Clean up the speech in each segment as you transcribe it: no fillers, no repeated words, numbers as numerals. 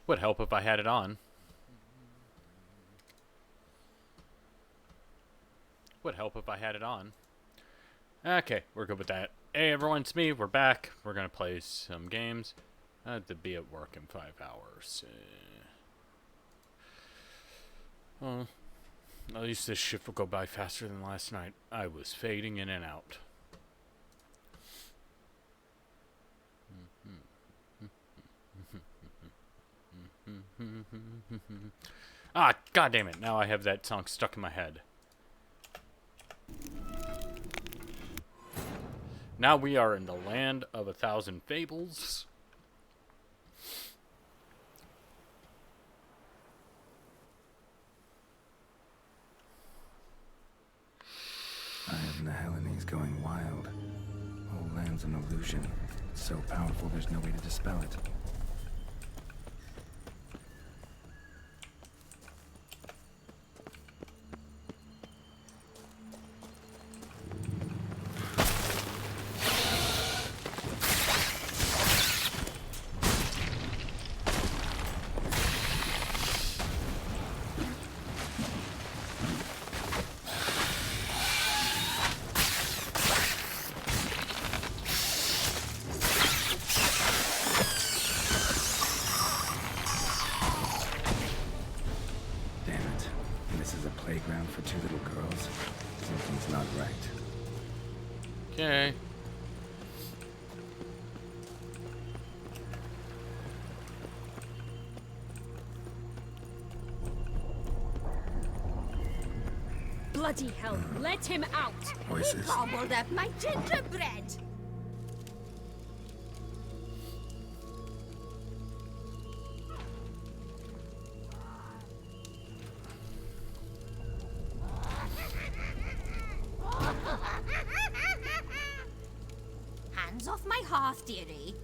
Would help if I had it on. Would help if I had it on. Okay, we're good with that. Hey everyone, it's me. We're back. We're gonna play some games. I have to be at work in 5 hours. Well, at least this shift will go by faster than last night. I was fading in and out. Ah, god damn it. Now I have that song stuck in my head. Now we are in the land of 1,000 fables. Eye of the Hellenes going wild. Whole land's an illusion. It's so powerful there's no way to dispel it. Playground for two little girls. Something's not right. Okay. Bloody hell, let him out! Voices. He gobbled up my gingerbread! Hands off my hearth, dearie.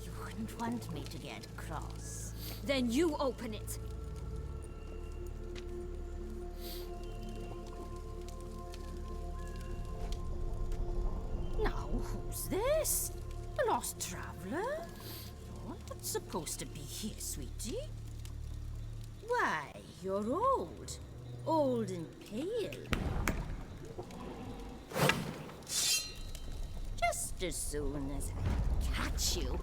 You wouldn't want me to get cross. Then you open it. Now, who's this? A lost traveler? You're not supposed to be here, sweetie. Why, you're old. Old and pale. Just as soon as I catch you.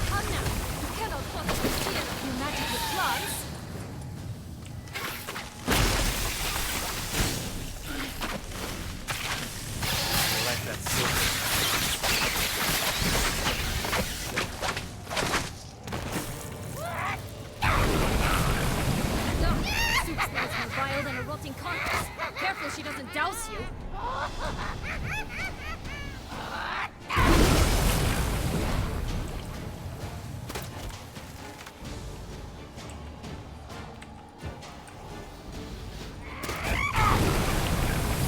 Come now, you cannot possibly steal a few magic replies. I like that silver. Soup smells more vile than a rotting carcass. Careful she doesn't douse you.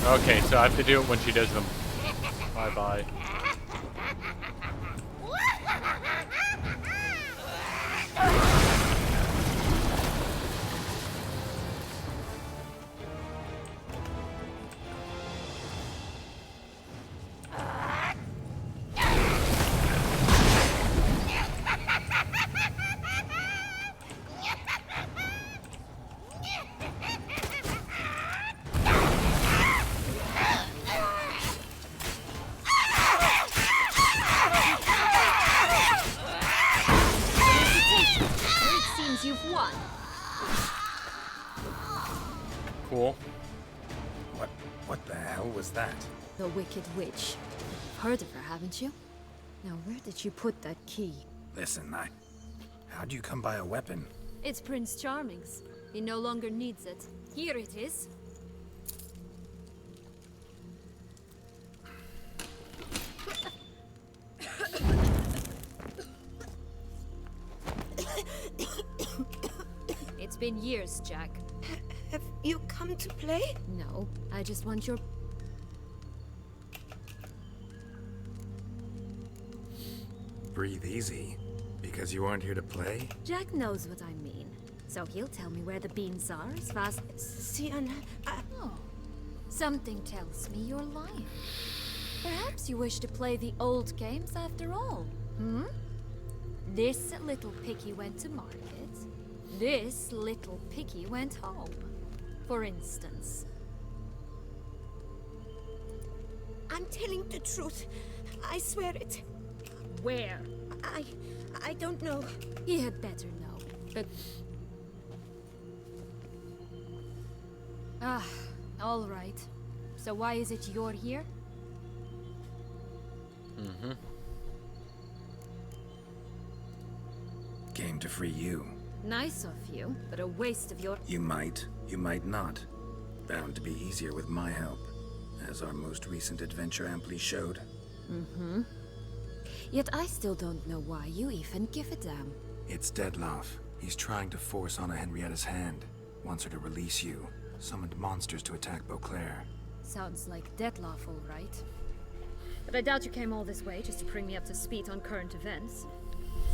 Okay, so I have to do it when she does them. Bye-bye. You've won. Cool. What the hell was that? The Wicked Witch. Heard of her, haven't you? Now, where did you put that key? Listen, how'd you come by a weapon? It's Prince Charming's. He no longer needs it. Here it is. It's been years, Jack. Have you come to play? No, I just want your... Breathe easy. Because you aren't here to play? Jack knows what I mean, so he'll tell me where the beans are as fast as... Sienna, Oh. Something tells me you're lying. Perhaps you wish to play the old games after all, hmm? This little picky went to market. This little picky went home, for instance. I'm telling the truth. I swear it. Where? I don't know. He had better know. But... Ah, all right. So why is it you're here? Came to free you. Nice of you, but a waste of your... You might not. Bound to be easier with my help, as our most recent adventure amply showed. Yet I still don't know why you even give a damn. It's Dettlaff. He's trying to force Anna Henrietta's hand. Wants her to release you. Summoned monsters to attack Beauclair. Sounds like Dettlaff, all right. But I doubt you came all this way just to bring me up to speed on current events.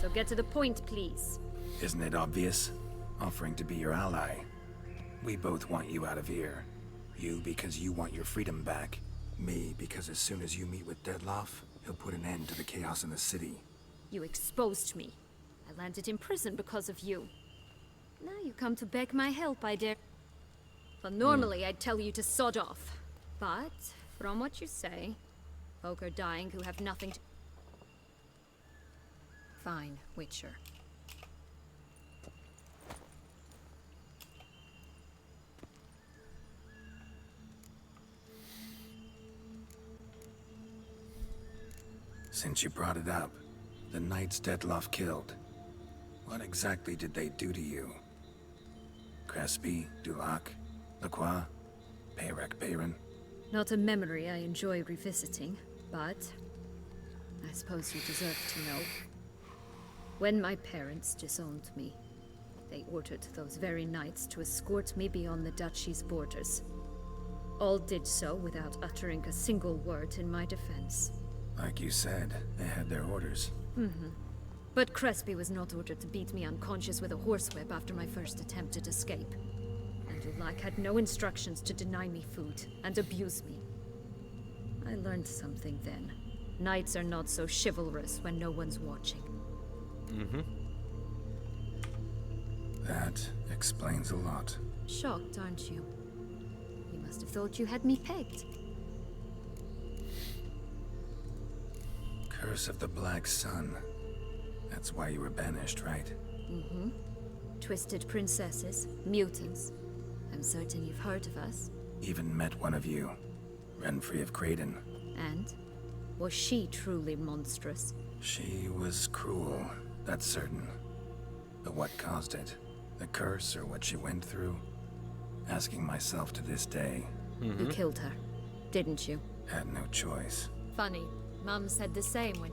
So get to the point, please. Isn't it obvious? Offering to be your ally. We both want you out of here. You because you want your freedom back. Me because as soon as you meet with Dettlaff, he'll put an end to the chaos in the city. You exposed me. I landed in prison because of you. Now you come to beg my help, I dare. Well, normally I'd tell you to sod off. But, from what you say, folk are dying who have nothing to... Fine, Witcher. Since you brought it up, the knights Dettlaff killed. What exactly did they do to you? Crespi, Dulac, Lacroix, Peyrac Peyran? Not a memory I enjoy revisiting, but I suppose you deserve to know. When my parents disowned me, they ordered those very knights to escort me beyond the duchy's borders. All did so without uttering a single word in my defense. Like you said, they had their orders. But Crespi was not ordered to beat me unconscious with a horsewhip after my first attempt at escape. And Dulac had no instructions to deny me food and abuse me. I learned something then. Knights are not so chivalrous when no one's watching. That explains a lot. Shocked, aren't you? You must have thought you had me pegged. Curse of the Black Sun. That's why you were banished, right? Twisted princesses, mutants. I'm certain you've heard of us. Even met one of you. Renfri of Creighton. And? Was she truly monstrous? She was cruel, that's certain. But what caused it? The curse or what she went through? Asking myself to this day. You killed her, didn't you? Had no choice. Funny. Mum said the same when...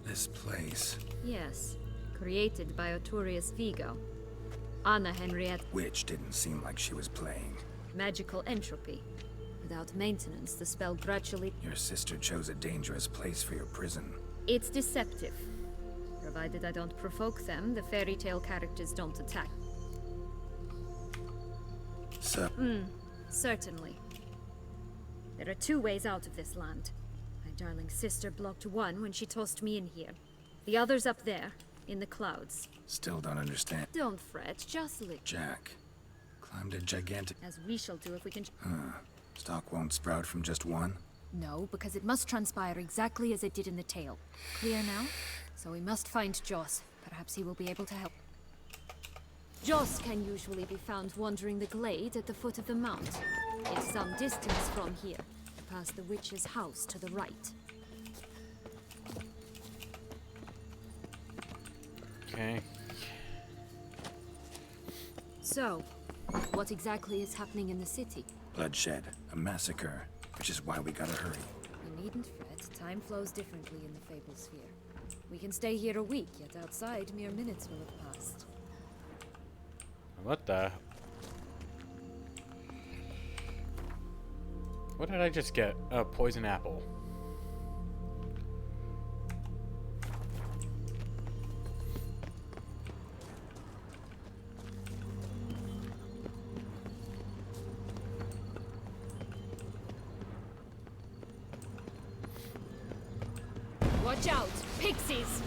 This place. Yes. Created by Arturius Vigo. Anna Henrietta. Which didn't seem like she was playing. Magical entropy. Without maintenance, the spell gradually... Your sister chose a dangerous place for your prison. It's deceptive. Provided I don't provoke them, the fairy tale characters don't attack. So, Certainly. There are two ways out of this land. My darling sister blocked one when she tossed me in here. The other's up there, in the clouds. still don't understand. Don't fret, just look. Jack. Climbed a gigantic... As we shall do if we can... Stalk won't sprout from just one? No, because it must transpire exactly as it did in the tale. Clear now? So we must find Joss. Perhaps he will be able to help. Joss can usually be found wandering the glade at the foot of the mount. It's some distance from here, past the witch's house to the right. Okay. So, what exactly is happening in the city? Bloodshed. A massacre. Which is why we gotta hurry. You needn't fret. Time flows differently in the Fable Sphere. We can stay here a week, yet outside mere minutes will have passed. What the? What did I just get? A poison apple. Watch out! Pixies!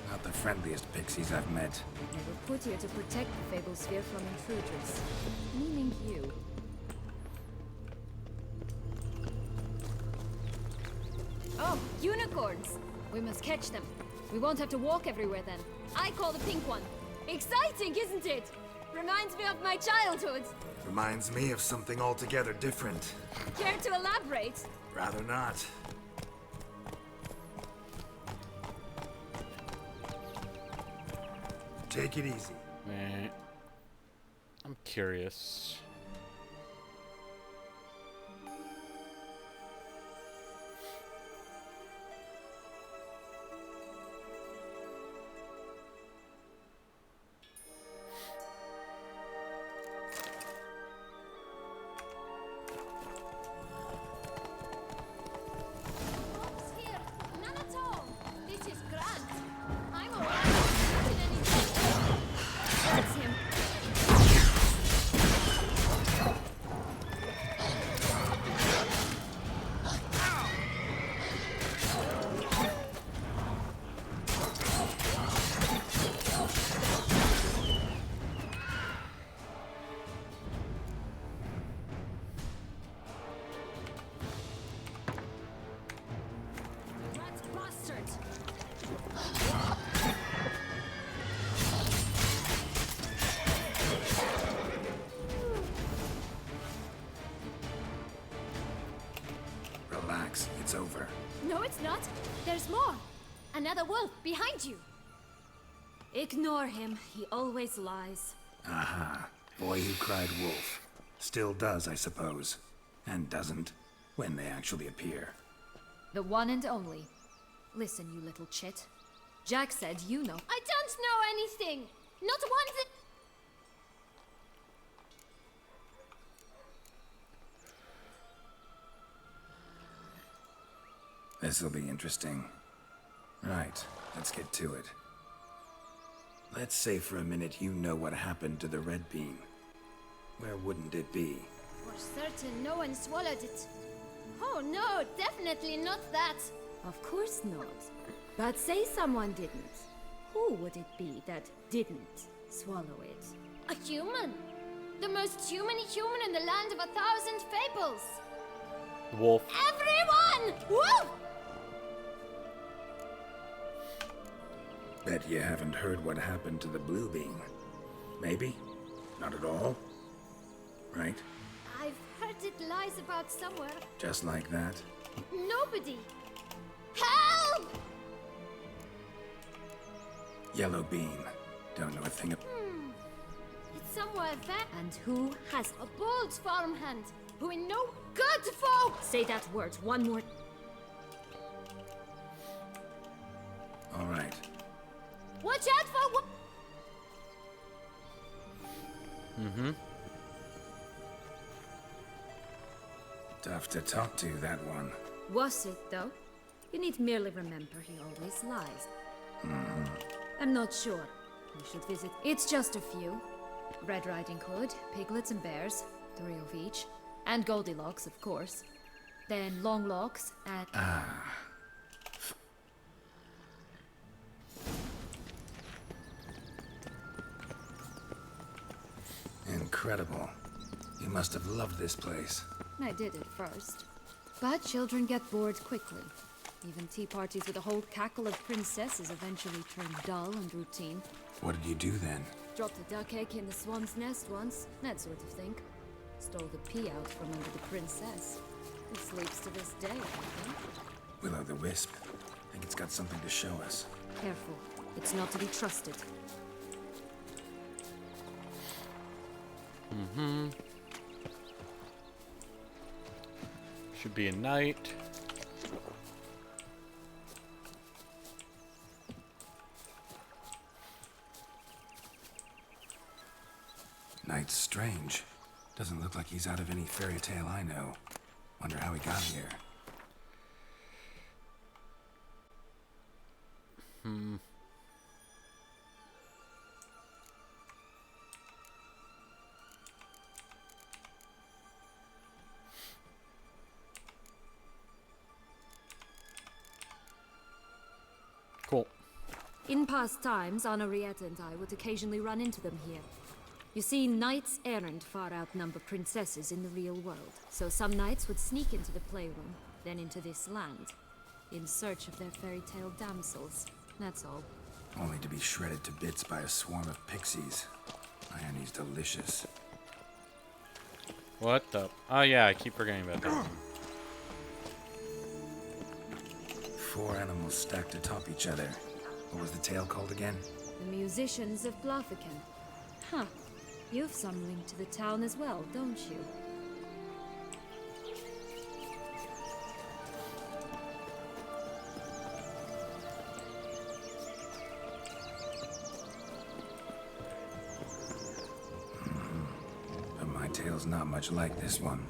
Not the friendliest pixies I've met. They were put here to protect the Fable Sphere from intruders. Meaning you. Oh, unicorns! We must catch them. We won't have to walk everywhere then. I call the pink one. Exciting, isn't it? Reminds me of my childhood. Reminds me of something altogether different. Care to elaborate? Rather not. Take it easy. Eh. I'm curious. Folks here, none at all. This is grand. I'm aware in any That's him. Rat bastard! Relax, it's over. No, it's not. There's more. Another wolf behind you. Ignore him. He always lies. Aha. Boy who cried wolf. Still does, I suppose. And doesn't, when they actually appear. The one and only. Listen, you little chit. Jack said you know. I don't know anything. Not one thing. This'll be interesting. Right, let's get to it. Let's say for a minute you know what happened to the Red Bean. Where wouldn't it be? For certain, no one swallowed it. Oh no, definitely not that. Of course not. But say someone didn't. Who would it be that didn't swallow it? A human. The most human in the land of 1,000 fables. Wolf. Everyone! Woo! Bet you haven't heard what happened to the Blue Bean. Maybe? Not at all? Right? I've heard it lies about somewhere. Just like that? Nobody. Help! Yellow Bean. Don't know a thing It's somewhere there. And who has a bold farmhand who in no good folk? Say that word one more. All right. Watch out for. Mm-hmm. Tough to talk to, that one. Was it though? You need merely remember he always lies. I'm not sure. We should visit. It's just a few. Red Riding Hood, Piglets and Bears, 3 of each. And Goldilocks, of course. Then Longlocks and... Incredible. You must have loved this place. I did at first. But children get bored quickly. Even tea parties with a whole cackle of princesses eventually turn dull and routine. What did you do then? Dropped a duck egg in the swan's nest once, that sort of thing. Stole the pea out from under the princess. It sleeps to this day, I think. Will-o'-the-Wisp. Think it's got something to show us. Careful. It's not to be trusted. Mm-hmm. Should be a night. Night's strange. Doesn't look like he's out of any fairy tale I know. Wonder how he got here. In past times, Anarietta and I would occasionally run into them here. You see, knights errant far outnumber princesses in the real world, so some knights would sneak into the playroom, then into this land, in search of their fairy tale damsels. That's all. Only to be shredded to bits by a swarm of pixies. Irony's delicious. What the? Oh yeah, I keep forgetting about that. 4 animals stacked atop each other. What was the tale called again? The musicians of Blaviken. Huh. You've some link to the town as well, don't you? But my tale's not much like this one.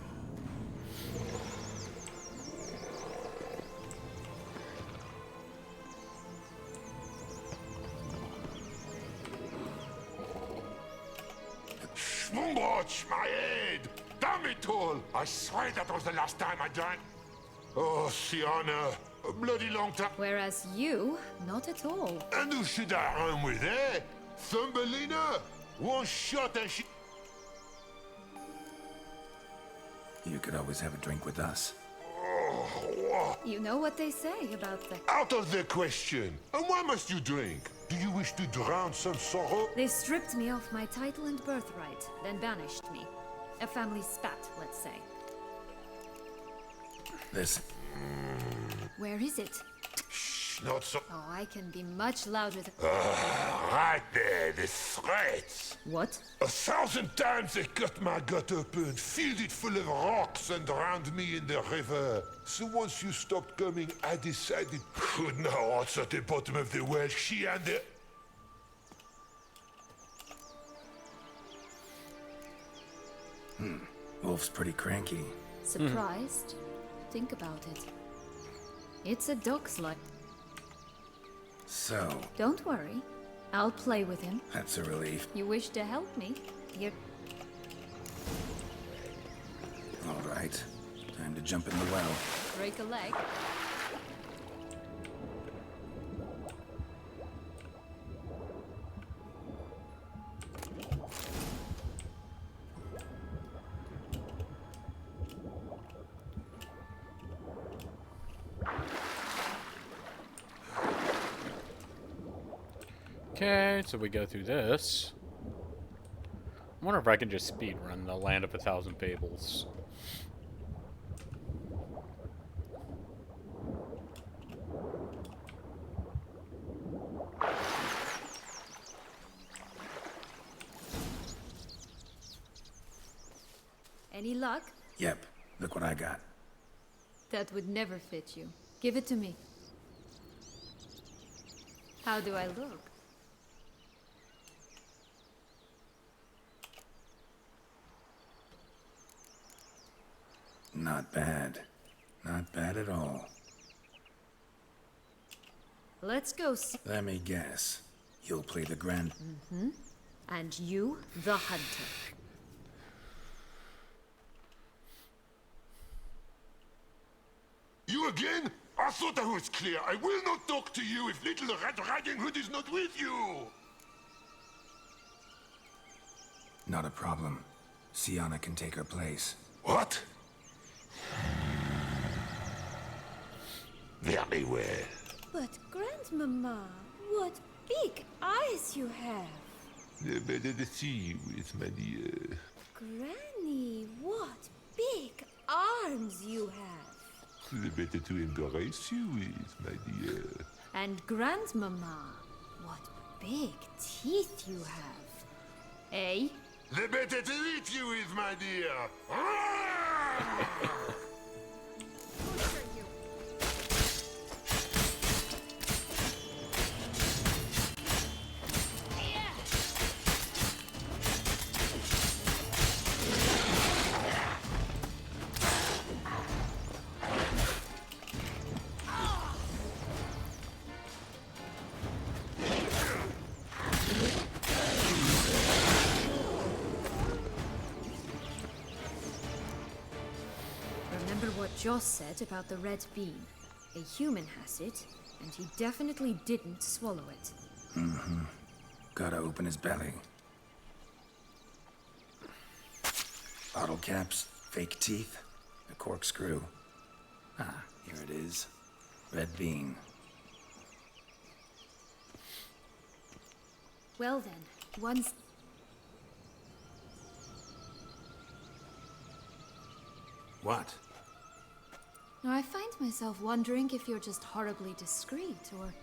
Schwungwatch, my head! Damn it all! I swear that was the last time I drank. Oh, Sienna, a bloody long time. Whereas you, not at all. And who should I run with, eh? Thumbelina? One shot and she... You could always have a drink with us. You know what they say about the... Out of the question. And why must you drink? Do you wish to drown some sorrow? They stripped me of my title and birthright, then banished me. A family spat, let's say. Listen, Where is it? Shh, not so... Oh, I can be much louder than... Right there, the threats. What? 1,000 times they cut my gut open, filled it full of rocks and drowned me in the river. So once you stopped coming, I decided, good now, what's at the bottom of the well, she and the... Wolf's pretty cranky. Surprised? Think about it. It's a dog slut. So, Don't worry. I'll play with him. that's a relief. You wish to help me? Here. All right. Time to jump in the well. Break a leg. Okay, so we go through this. I wonder if I can just speed run the Land of 1,000 Fables. Any luck? Yep, look what I got. That would never fit you. Give it to me. How do I look? Not bad. Not bad at all. Let's go see. Let me guess. You'll play the grand... And you, the hunter. You again? I thought I was clear. I will not talk to you if little Red Riding Hood is not with you. Not a problem. Sienna can take her place. What? Very well. But, Grandmama, what big eyes you have. Better to see you with my dear. Granny, what big arms you have. The better to embrace you with, my dear. And Grandmama, what big teeth you have. Eh? The better to eat you with, my dear. Remember what Joss said about the red bean. A human has it, and he definitely didn't swallow it. Gotta open his belly. Bottle caps, fake teeth, a corkscrew. Ah, here it is. Red bean. Well then, once... What? Now, I find myself wondering if you're just horribly discreet, or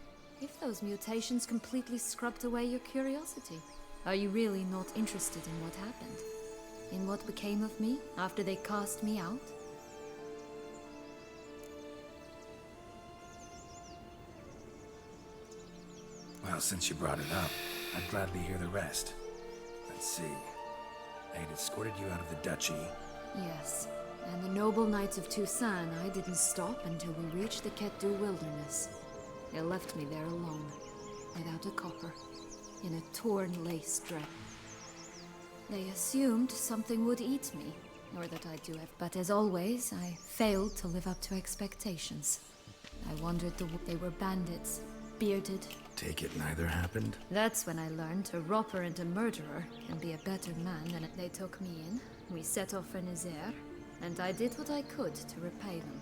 if those mutations completely scrubbed away your curiosity. Are you really not interested in what happened? In what became of me after they cast me out? Well, since you brought it up, I'd gladly hear the rest. Let's see. I had escorted you out of the duchy. Yes. And the noble knights of Toussaint, I didn't stop until we reached the Ketdu wilderness. They left me there alone, without a copper, in a torn lace dress. They assumed something would eat me, or that I'd do it. But as always, I failed to live up to expectations. I wondered they were bandits, bearded. Take it neither happened? That's when I learned a robber and a murderer can be a better man than they took me in. We set off for Nazaire, and I did what I could to repay them.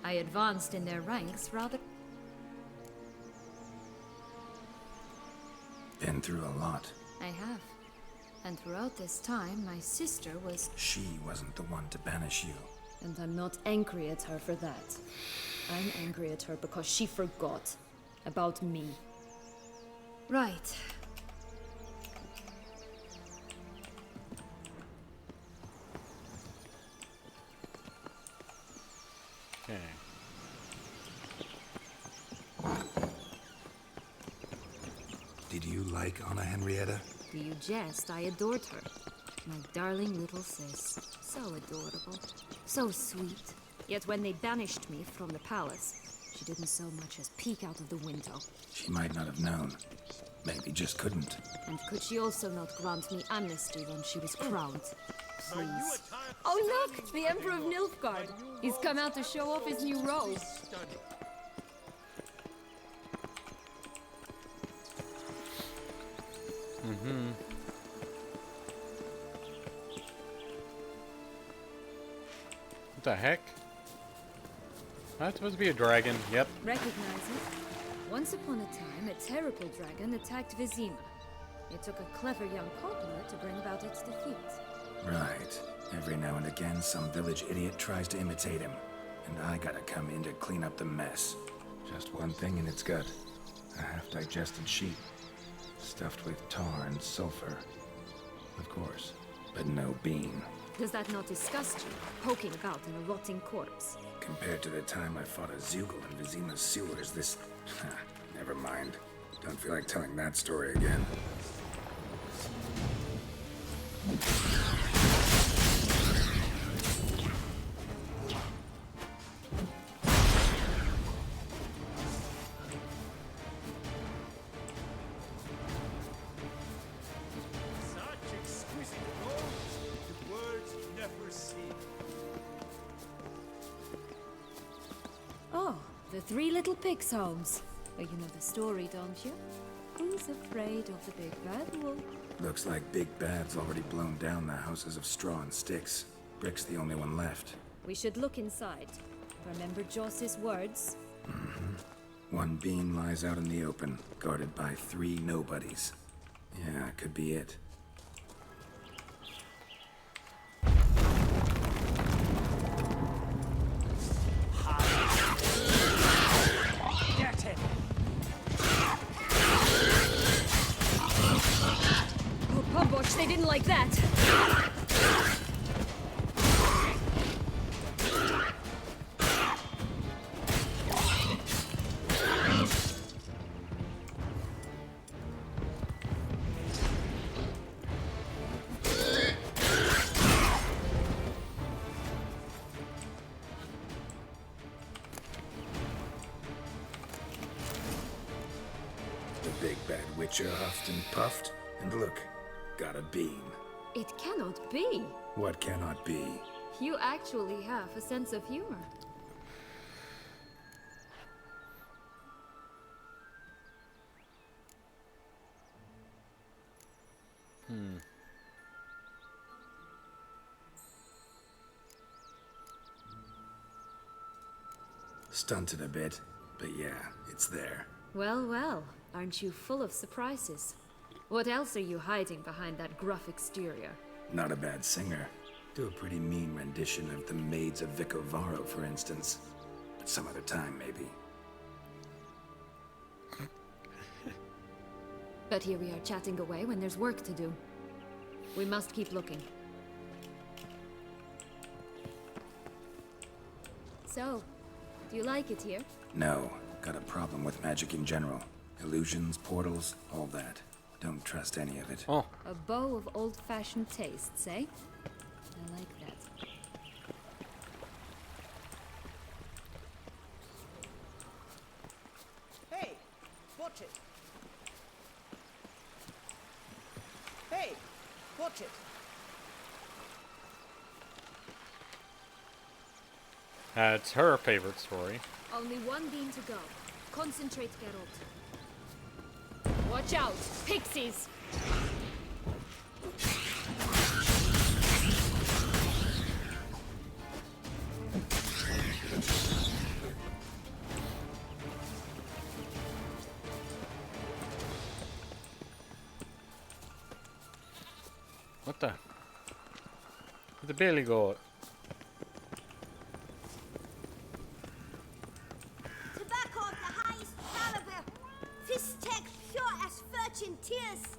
I advanced in their ranks rather... Been through a lot. I have. And throughout this time, my sister was... She wasn't the one to banish you. And I'm not angry at her for that. I'm angry at her because she forgot about me. Right. Okay. Did you like Anna Henrietta? Do you jest? I adored her. My darling little sis. So adorable. So sweet. Yet when they banished me from the palace, she didn't so much as peek out of the window. She might not have known. Maybe just couldn't. And could she also not grant me amnesty when she was crowned? Please. Oh look! The Emperor of Nilfgaard! He's come out to show off his new robe. What the heck? That's supposed to be a dragon. Yep. Recognize it? Once upon a time, a terrible dragon attacked Vizima. It took a clever young cobbler to bring about its defeat. Right. Every now and again, some village idiot tries to imitate him. And I gotta come in to clean up the mess. Just one thing in its gut. A half-digested sheep. Stuffed with tar and sulfur. Of course. But no bean. Does that not disgust you, poking about in a rotting corpse? Compared to the time I fought a Zugel in Vizima's sewers, this... Never mind. Don't feel like telling that story again. Such exquisite rose, the words never seen. Oh, the Three Little Pigs' homes. Well, you know the story, don't you? Who's afraid of the big bad wolf? Looks like Big Bad's already blown down the houses of straw and sticks. Brick's the only one left. We should look inside. Remember Joss's words? One beam lies out in the open, guarded by 3 nobodies. Yeah, could be it. Get him! Oh, Pombosh, they didn't like that! The Big Bad Witcher huffed and puffed, and look, got a beam. It cannot be! What cannot be? You actually have a sense of humor. Stunted a bit, but yeah, it's there. Well, well, aren't you full of surprises? What else are you hiding behind that gruff exterior? Not a bad singer. Do a pretty mean rendition of The Maids of Vicovaro, for instance. But some other time, maybe. But here we are chatting away when there's work to do. We must keep looking. So, do you like it here? No, got a problem with magic in general. Illusions, portals, all that. Don't trust any of it. Oh, A bow of old-fashioned tastes, eh? I like that. Hey, watch it. Hey, watch it. that's her favorite story. Only one beam to go. Concentrate, Geralt. Watch out! Pixies! What the? Where'd the Billy go? Tobacco of the highest caliber. Fistech pure as virgin tears.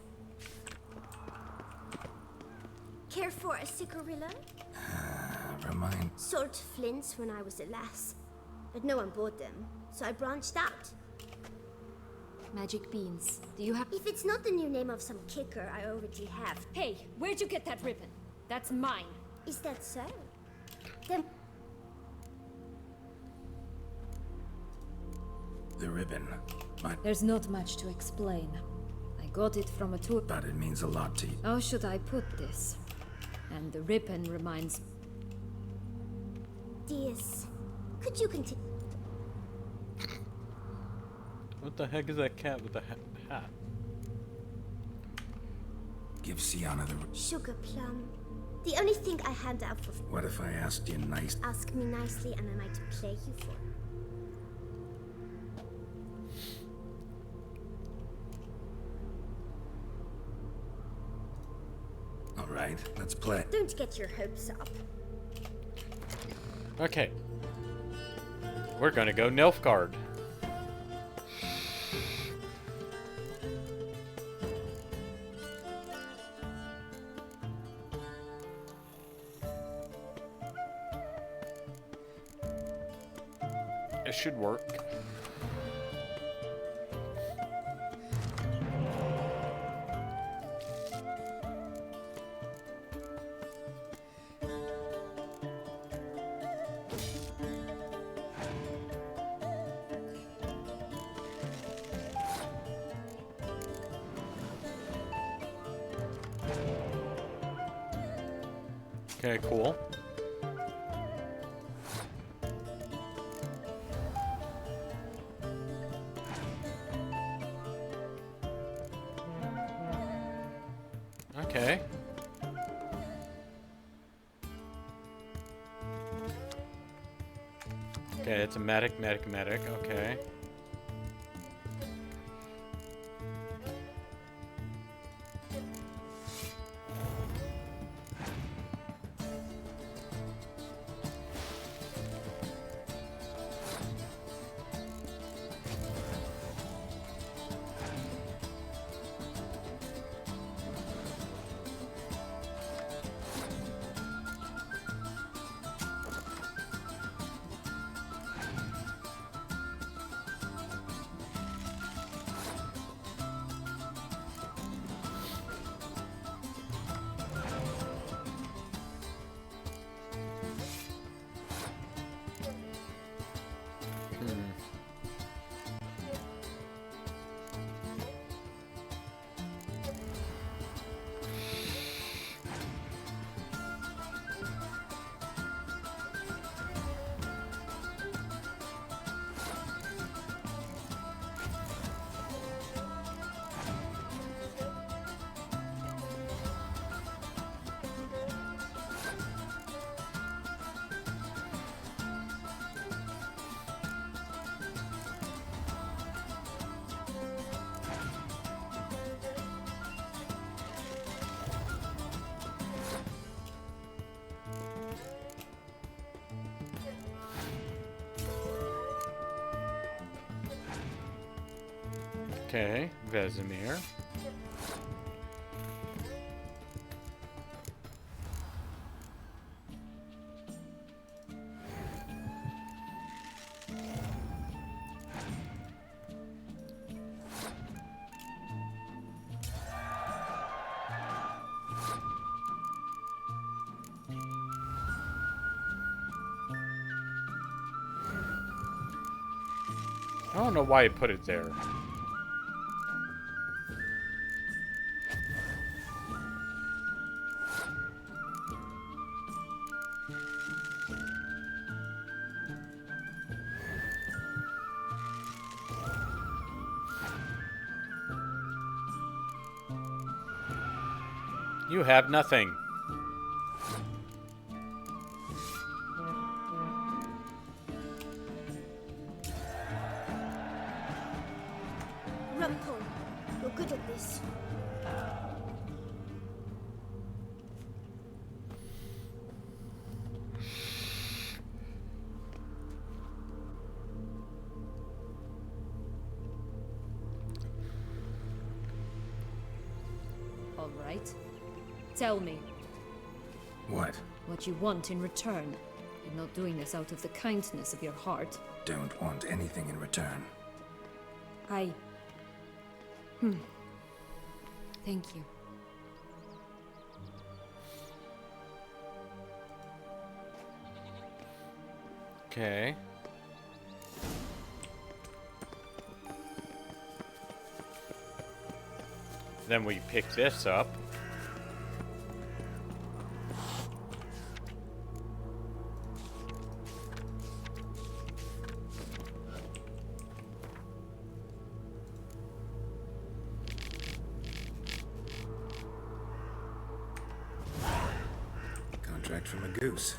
Care for a cigarilla? Remind... Sold flints when I was a lass. But no one bought them, so I branched out. Magic beans. Do you have... If it's not the new name of some kicker I already have. Hey, where'd you get that ribbon? That's mine. Is that so? Then The ribbon. There's not much to explain. I got it from a tour... But it means a lot to you. How should I put this? And the ribbon reminds... dears, could you continue? What the heck is that cat with the hat? Give Sienna the... Sugar plum. The only thing I hand out for What if I asked you nice... ask me nicely and I might play you for. Alright, let's play. Don't get your hopes up. Okay. We're gonna go Nilfgaard. It should work. Okay, cool. Okay. Okay, it's a medic, okay. Okay, Vesemir. I don't know why he put it there. You have nothing. Rumpole, you're good at this. All right. Tell me What? what you want in return. You're not doing this out of the kindness of your heart. Don't want anything in return. Thank you. Okay. Then we pick this up. Contract from a goose.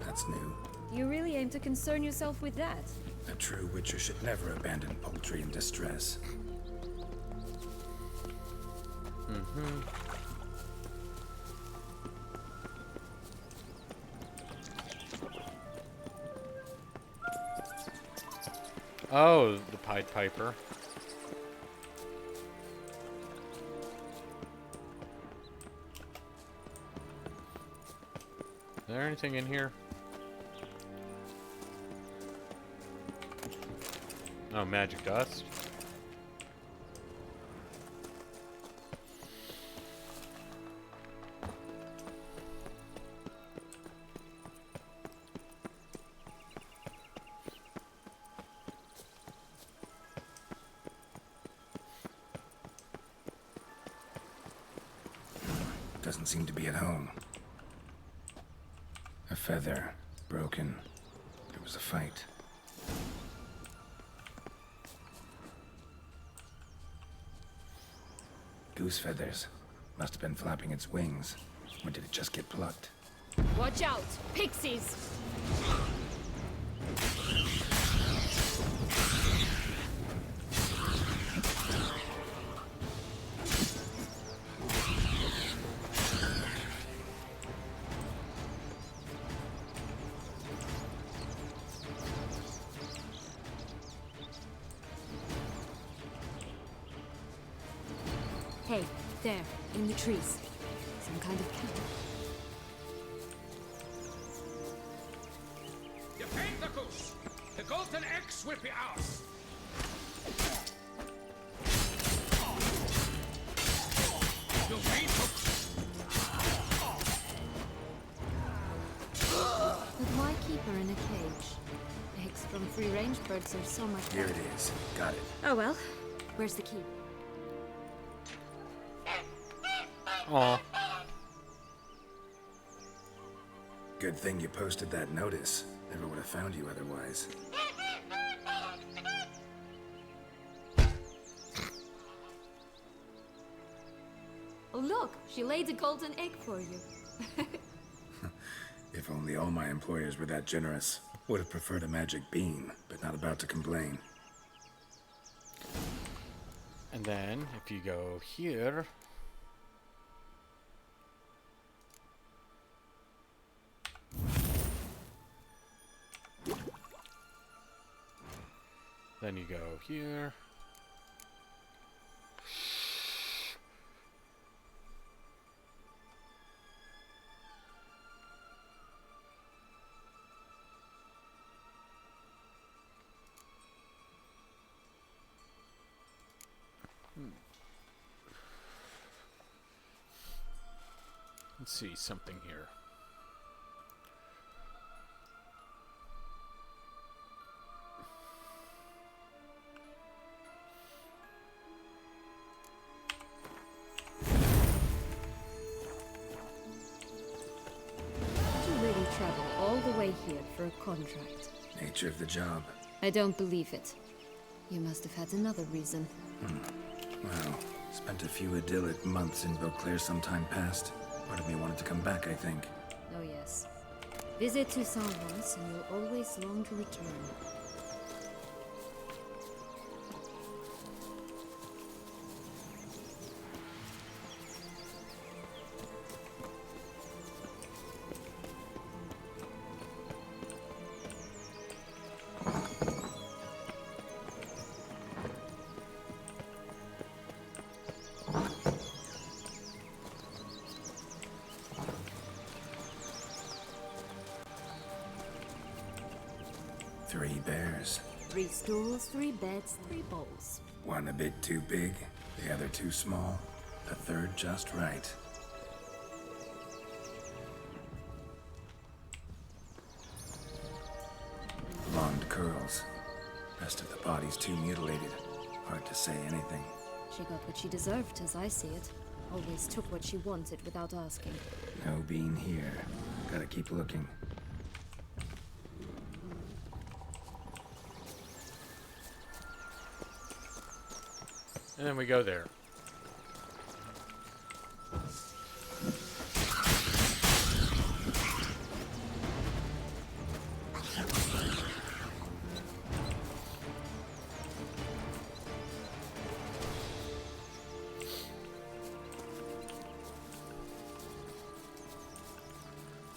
That's new. You really aim to concern yourself with that? A true witcher should never abandon poultry in distress. Oh, the Pied Piper. Is there anything in here? Oh, magic dust. Doesn't seem to be at home. A feather. Broken. There was a fight. Goose feathers. Must have been flapping its wings. Or did it just get plucked? Watch out! Pixies! Hey, there, in the trees. Some kind of cat. Defend the goose! The golden eggs will be ours! You wait, But why keep her in a cage? Eggs from free-range birds are so much Here better. it is. Got it. Oh well. Where's the key? Aw. Good thing you posted that notice. Never would have found you otherwise. Oh look, she laid a golden egg for you. If only all my employers were that generous. Would have preferred a magic bean, but not about to complain. And then, if you go here... Then you go here. Let's see something here. Did you really travel all the way here for a contract? Nature of the job. I don't believe it. You must have had another reason. Well, spent a few idyllic months in Beauclair some time past. Part of me wanted to come back, I think. Oh yes. Visit Toussaint once and you'll always long to return. Three bears. 3 stools, 3 beds, 3 bowls. One a bit too big, the other too small, the third just right. Blonde curls. Rest of the body's too mutilated. Hard to say anything. She got what she deserved, as I see it. Always took what she wanted without asking. No bean here. Gotta keep looking. And then we go there.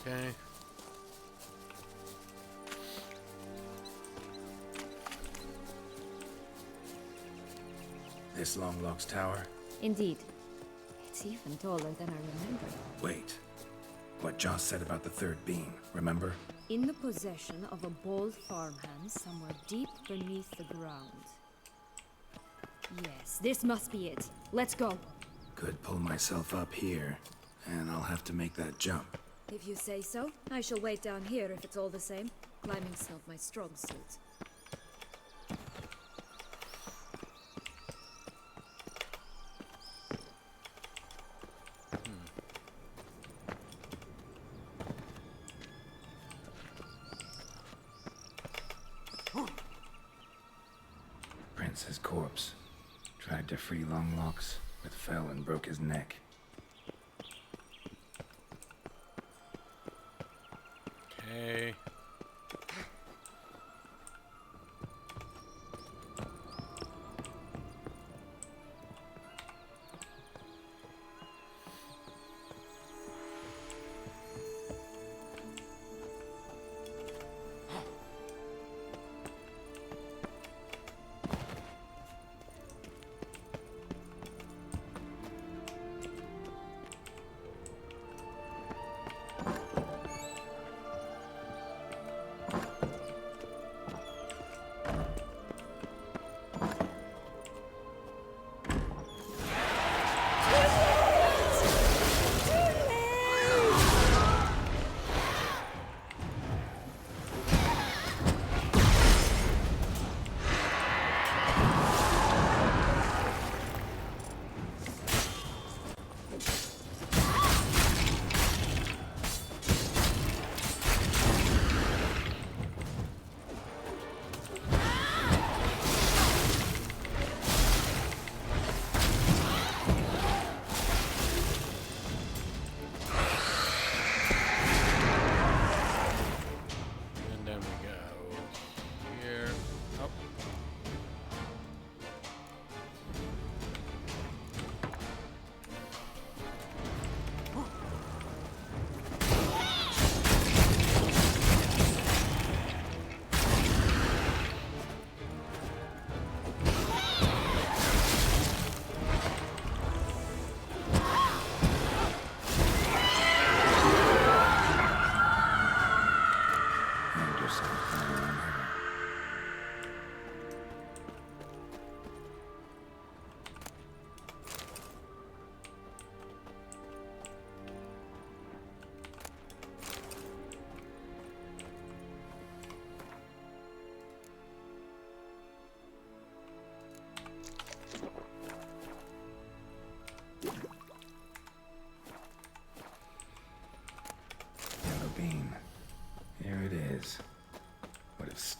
Okay. This Longlock's tower? Indeed. It's even taller than I remember. Wait. What Joss said about the third beam, remember? In the possession of a bold farmhand somewhere deep beneath the ground. Yes, this must be it. Let's go. Could pull myself up here, and I'll have to make that jump. If you say so, I shall wait down here if it's all the same. Climbing's not my strong suit. Prince's corpse. Tried to free Longlocks, but fell and broke his neck. Okay.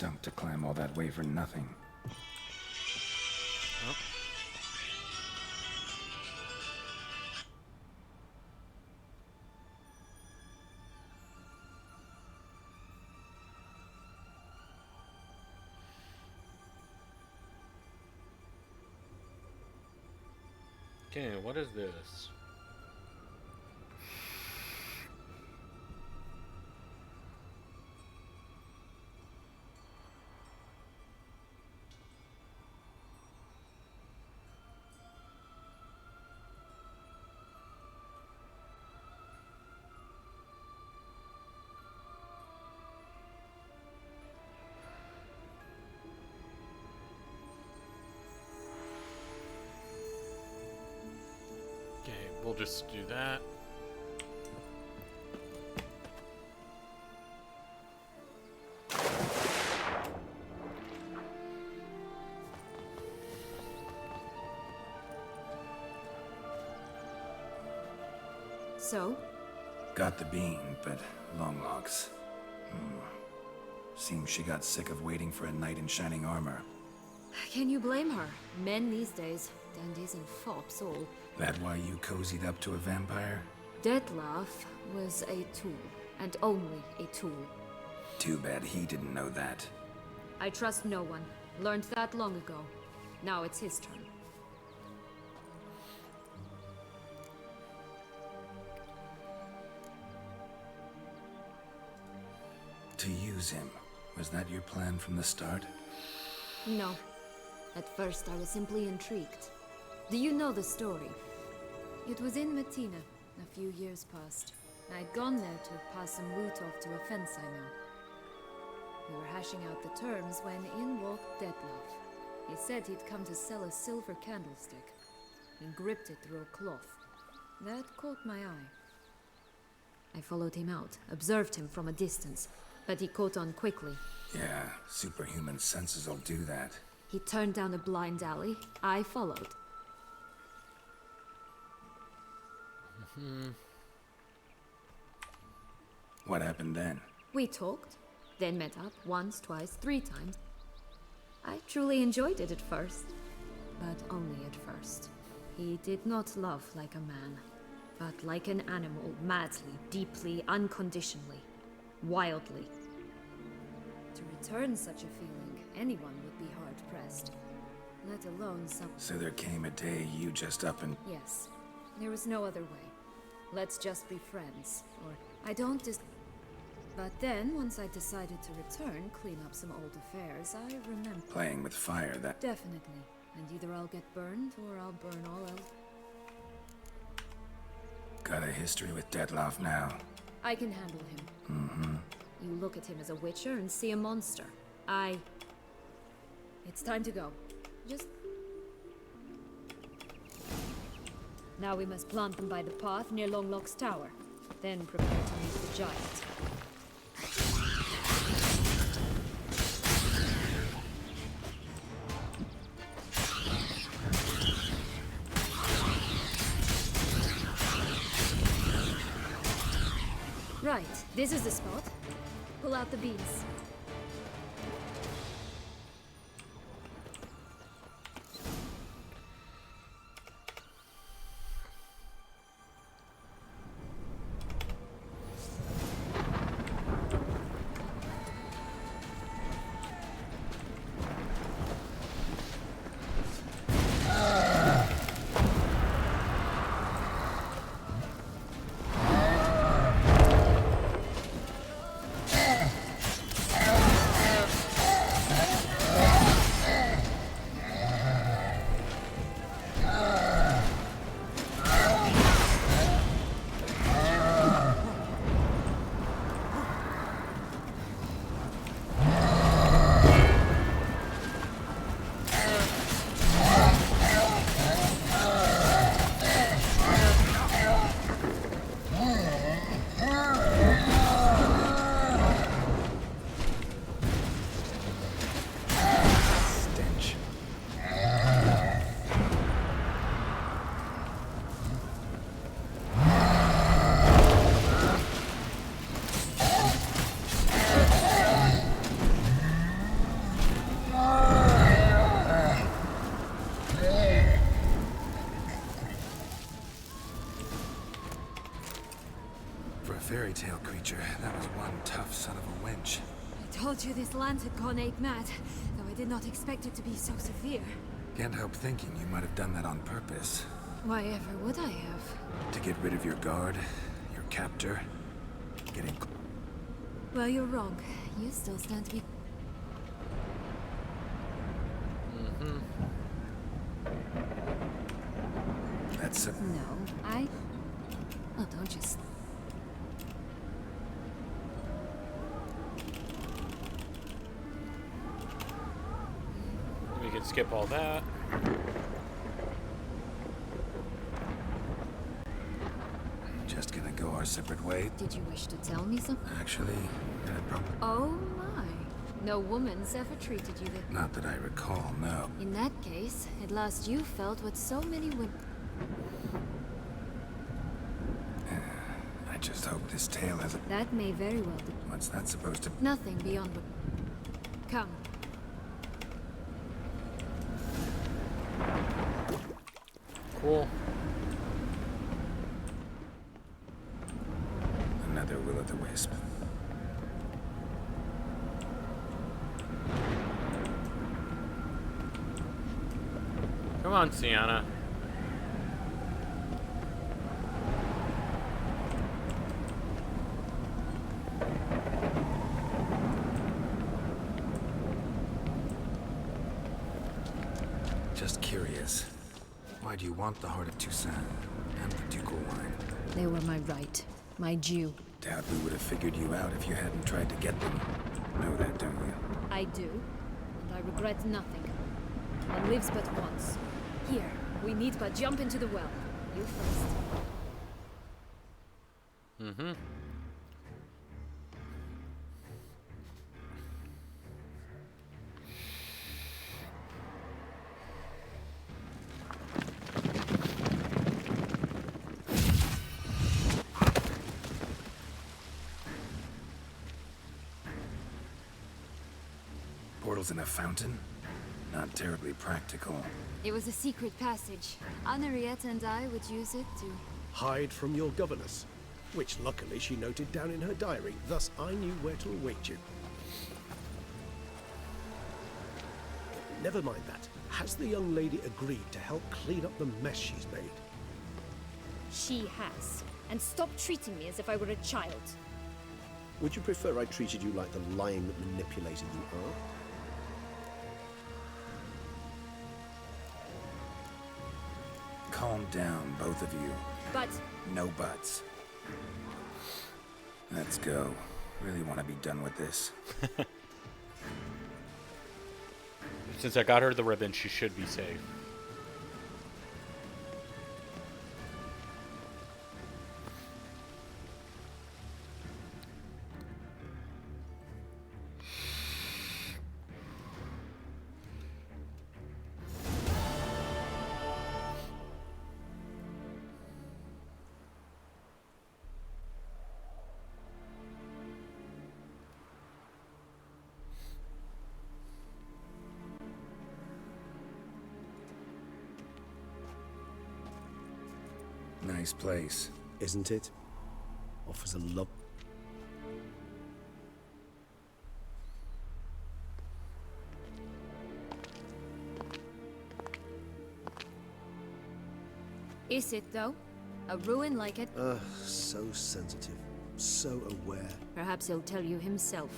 stunk to climb all that way for nothing. Oh. Okay, what is this? Okay, we'll just do that. So? Got the bean, but Longlocks. Seems she got sick of waiting for a knight in shining armor. Can you blame her? Men these days, dandies and fops all. That why you cozied up to a vampire? Dettlaff was a tool, and only a tool. Too bad he didn't know that. I trust no one. Learned that long ago. Now it's his turn. To use him. Was that your plan from the start? No. At first I was simply intrigued. Do you know the story? It was in Metina, a few years past. I'd gone there to pass some loot off to a fence I know. We were hashing out the terms when in walked Dettlaff. He said he'd come to sell a silver candlestick. He gripped it through a cloth. That caught my eye. I followed him out, observed him from a distance, but he caught on quickly. Yeah, superhuman senses will do that. He turned down a blind alley. I followed. What happened then? We talked, then met up once, twice, 3 times. I truly enjoyed it at first, but only at first. He did not love like a man, but like an animal, madly, deeply, unconditionally, wildly. To return such a feeling, anyone would be hard-pressed, let alone some... So there came a day you just up and... Yes, there was no other way. Let's just be friends, or I don't But then, once I decided to return, clean up some old affairs, I remember... Playing with fire, that... Definitely. And either I'll get burned, or I'll burn all else. Got a history with Dettlaff now. I can handle him. You look at him as a witcher and see a monster. It's time to go. Just... Now we must plant them by the path near Longlock's tower. Then prepare to meet the giant. Right, this is the spot. Pull out the beans. fairy tale creature. That was one tough son of a wench. I told you this land had gone ape mad, though I did not expect it to be so severe. Can't help thinking you might have done that on purpose. Why ever would I have? To get rid of your guard, your captor, getting... Well, you're wrong. You still stand to be... That's a... No, Oh, don't just... We can skip all that. Just gonna go our separate ways. Did you wish to tell me something? Actually, I'd probably... Oh my. No woman's ever treated you that... Not that I recall, no. In that case, at last you felt what so many women... I just hope this tale has a... That may very well be. What's that supposed to... Nothing beyond what... Come. Cool. Another will-o'-the-wisp. Come on, Sienna. Just curious. Why do you want the Heart of Toussaint and the ducal wine? They were my right. My due. Doubt we would have figured you out if you hadn't tried to get them. Know that, don't you? I do, and I regret nothing. One lives but once. Here, we need but jump into the well. You first. Mm-hmm. Portals in a fountain? Not terribly practical. It was a secret passage. Henriette and I would use it to... Hide from your governess, which luckily she noted down in her diary, thus I knew where to await you. Never mind that. Has the young lady agreed to help clean up the mess she's made? She has. And stop treating me as if I were a child. Would you prefer I treated you like the lying manipulator you are? Calm down, both of you. But... No buts. Let's go. Really want to be done with this. Since I got her the ribbon, she should be safe. Nice place. Isn't it? Offers a love. Is it, though? A ruin like it? So sensitive. So aware. Perhaps he'll tell you himself.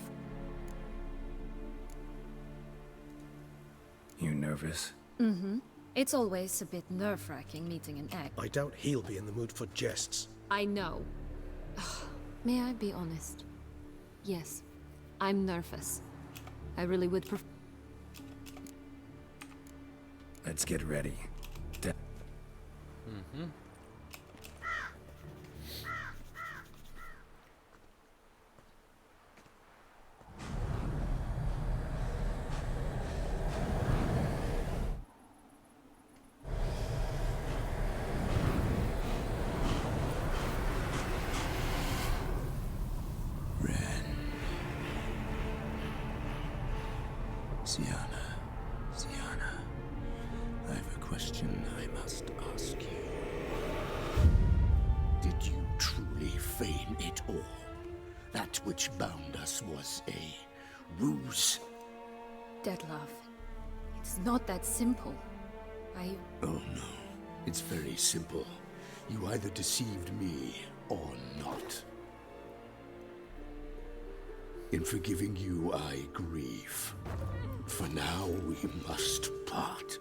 You nervous? Mm-hmm. It's always a bit nerve-wracking meeting an egg. I doubt he'll be in the mood for jests. I know. May I be honest? Yes, I'm nervous. I really would prefer... Let's get ready. Mm-hmm. Sienna, I have a question I must ask you. which bound us was a ruse. Deadlove, it's not that simple. Oh no, it's very simple. You either deceived me or not. In forgiving you, I grieve. For now, we must part.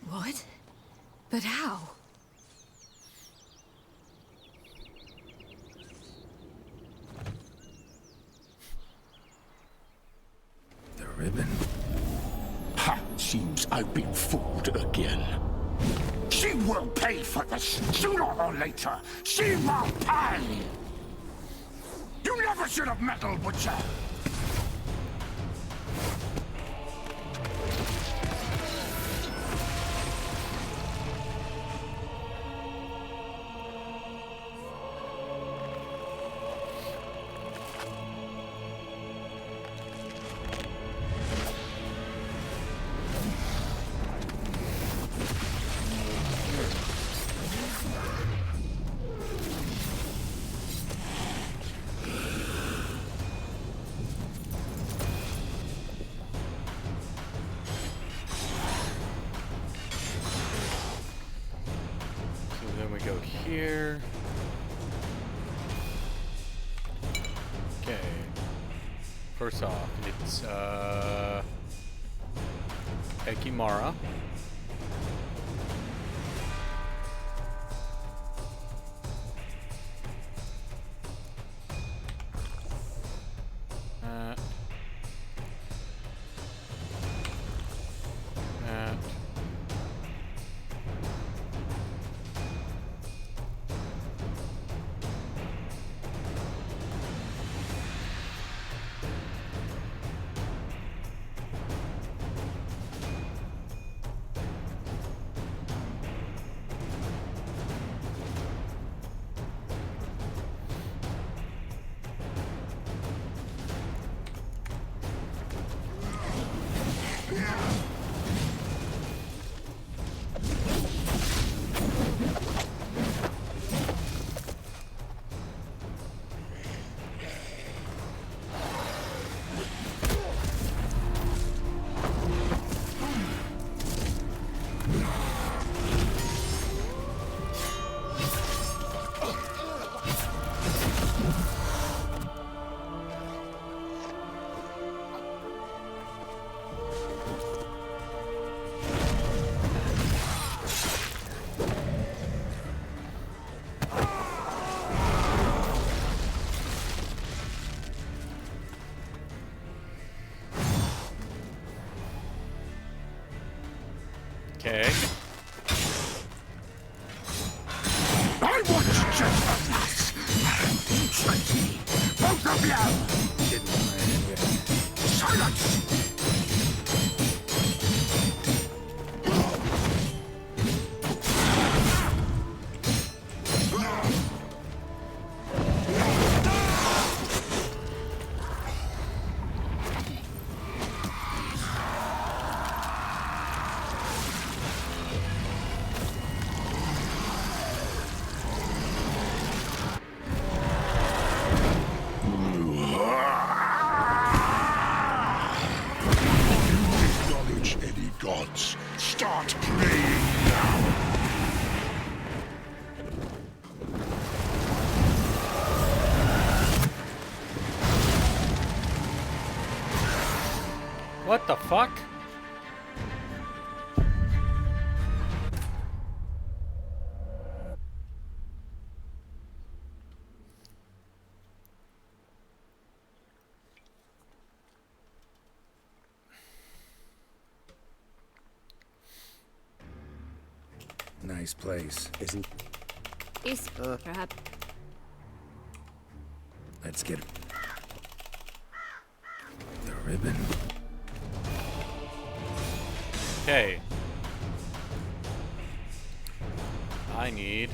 What? But how? The ribbon. Ha! Seems I've been fooled again. She will pay for this, sooner or later. She will pay! You never should have meddled, Butcher! Go here. Okay. First off, it's Ekimara. Okay. I want justice! Twenty! Both of you! Didn't want to end yet. Silence! Start praying now! What the fuck? Nice place. Isn't... Is perhaps. Let's get the ribbon. Okay. I need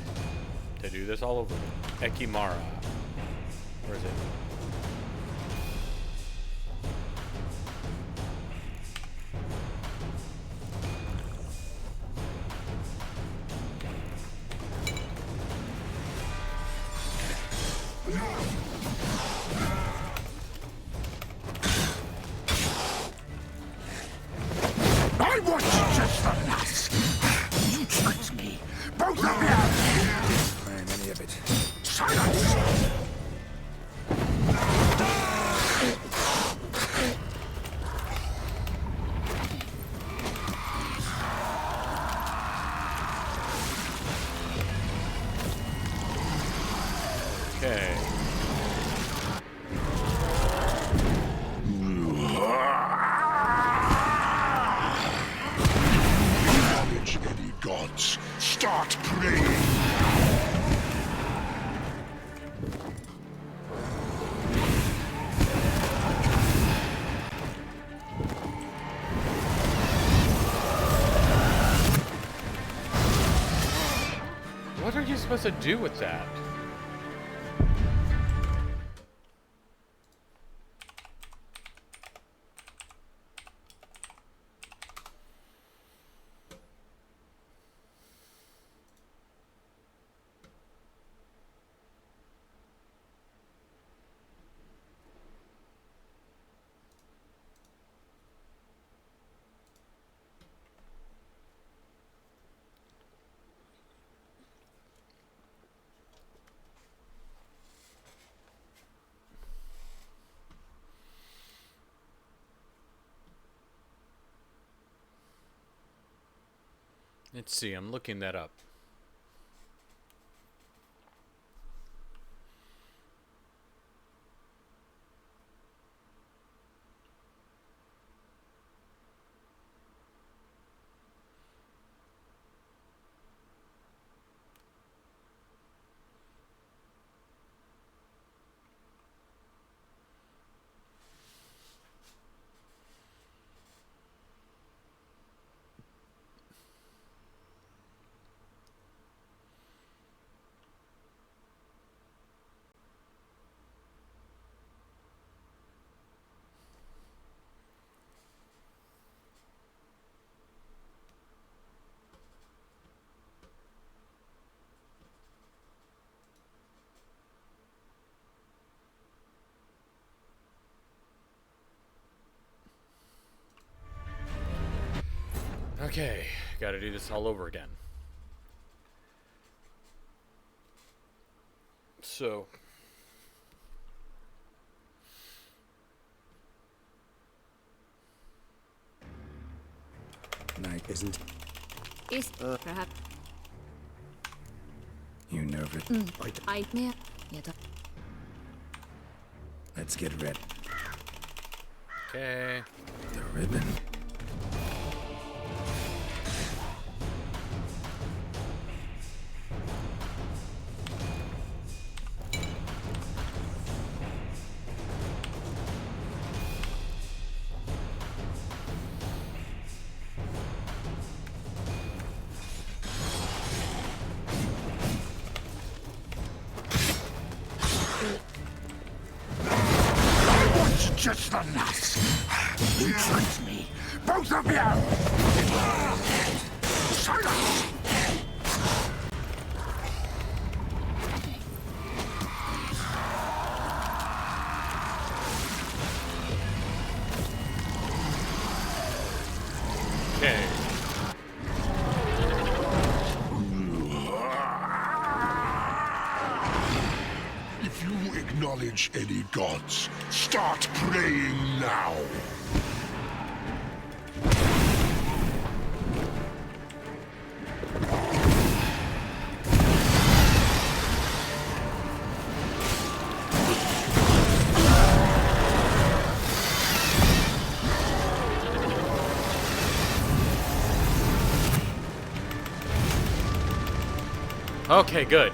to do this all over. Ekimara. Where is it? Start praying. What are you supposed to do with that? Let's see, I'm looking that up. Okay, gotta do this all over again. So... Night isn't. Is perhaps You nervous? I may. Yeah. Let's get ready. Okay. The ribbon. Just the last. You tricked me. Both of you! Silence! Okay. If you acknowledge any gods, start praying now. Okay, good.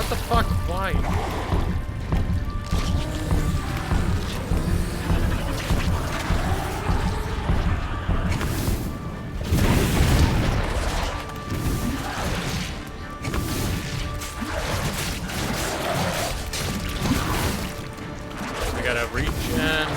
the fuck? Why? I gotta regen.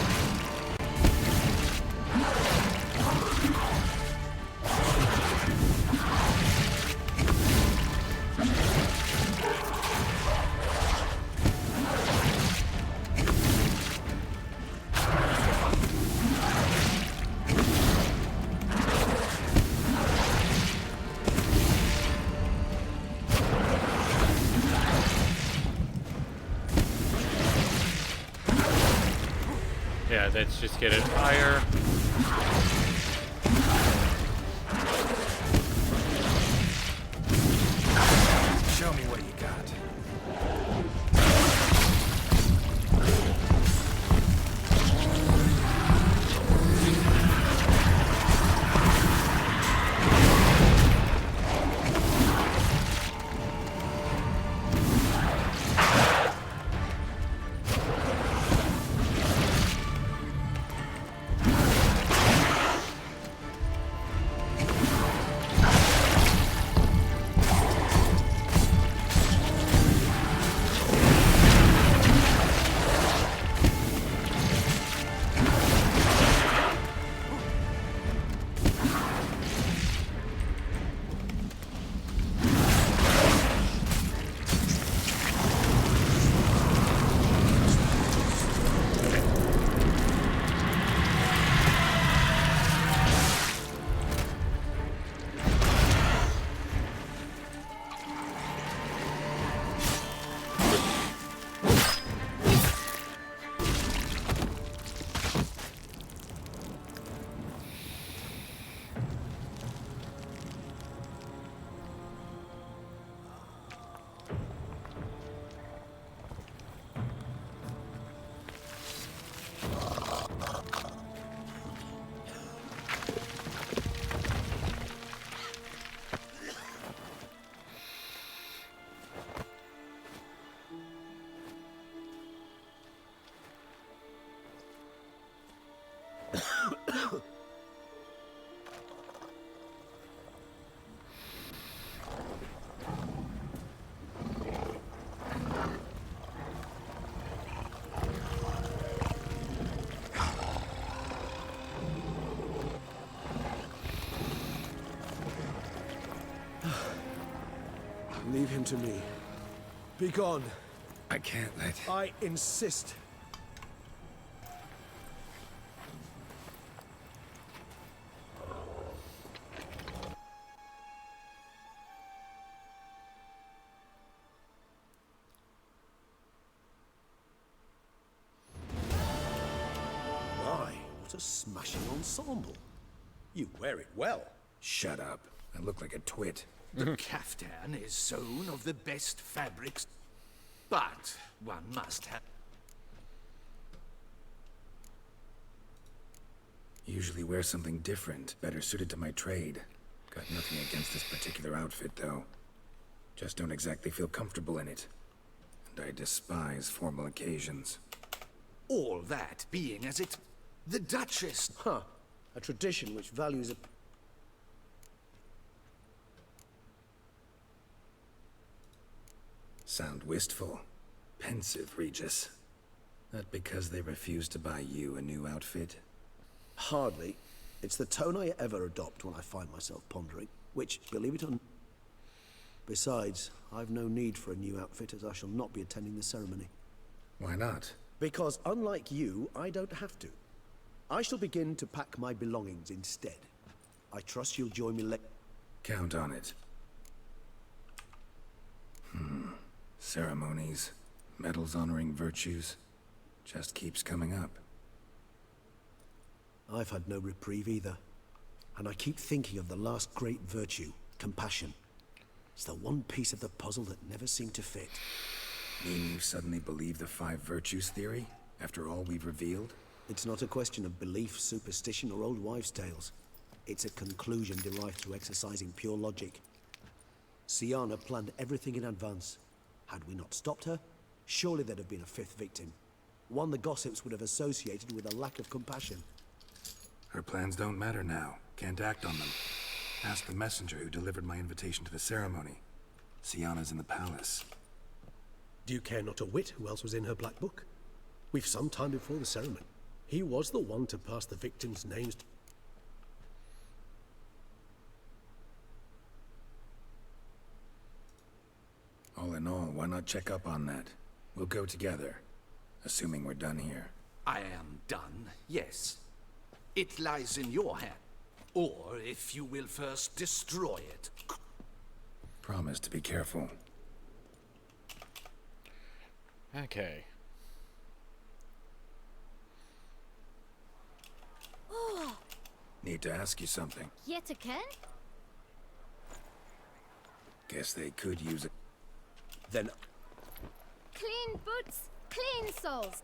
Yeah, let's just get it higher. Show me what you got. Leave him to me. Be gone. I can't let... I insist. My, what a smashing ensemble. You wear it well. Shut up. I look like a twit. The caftan is sewn of the best fabrics, but one must have... Usually wear something different, better suited to my trade. Got nothing against this particular outfit, though. Just don't exactly feel comfortable in it. And I despise formal occasions. All that being as it... The Duchess... Huh. A tradition which values a... Sound wistful. Pensive, Regis. Not because they refuse to buy you a new outfit? Hardly. It's the tone I ever adopt when I find myself pondering, which, believe it or not... Besides, I've no need for a new outfit as I shall not be attending the ceremony. Why not? Because unlike you, I don't have to. I shall begin to pack my belongings instead. I trust you'll join me Count on it. Ceremonies, medals honoring virtues, just keeps coming up. I've had no reprieve either. And I keep thinking of the last great virtue, compassion. It's the one piece of the puzzle that never seemed to fit. Mean you suddenly believe the 5 virtues theory, after all we've revealed? It's not a question of belief, superstition, or old wives' tales. It's a conclusion derived through exercising pure logic. Syanna planned everything in advance. Had we not stopped her, surely there'd have been a fifth victim. One the gossips would have associated with a lack of compassion. Her plans don't matter now. Can't act on them. Ask the messenger who delivered my invitation to the ceremony. Sienna's in the palace. Do you care not a whit who else was in her black book? We've some time before the ceremony. He was the one to pass the victims' names. All in all, why not check up on that? We'll go together, assuming we're done here. I am done, yes. It lies in your hand. Or, if you will first destroy it. Promise to be careful. Okay. Oh, Need to ask you something. yet again? Guess they could use it. Then Clean boots, clean souls.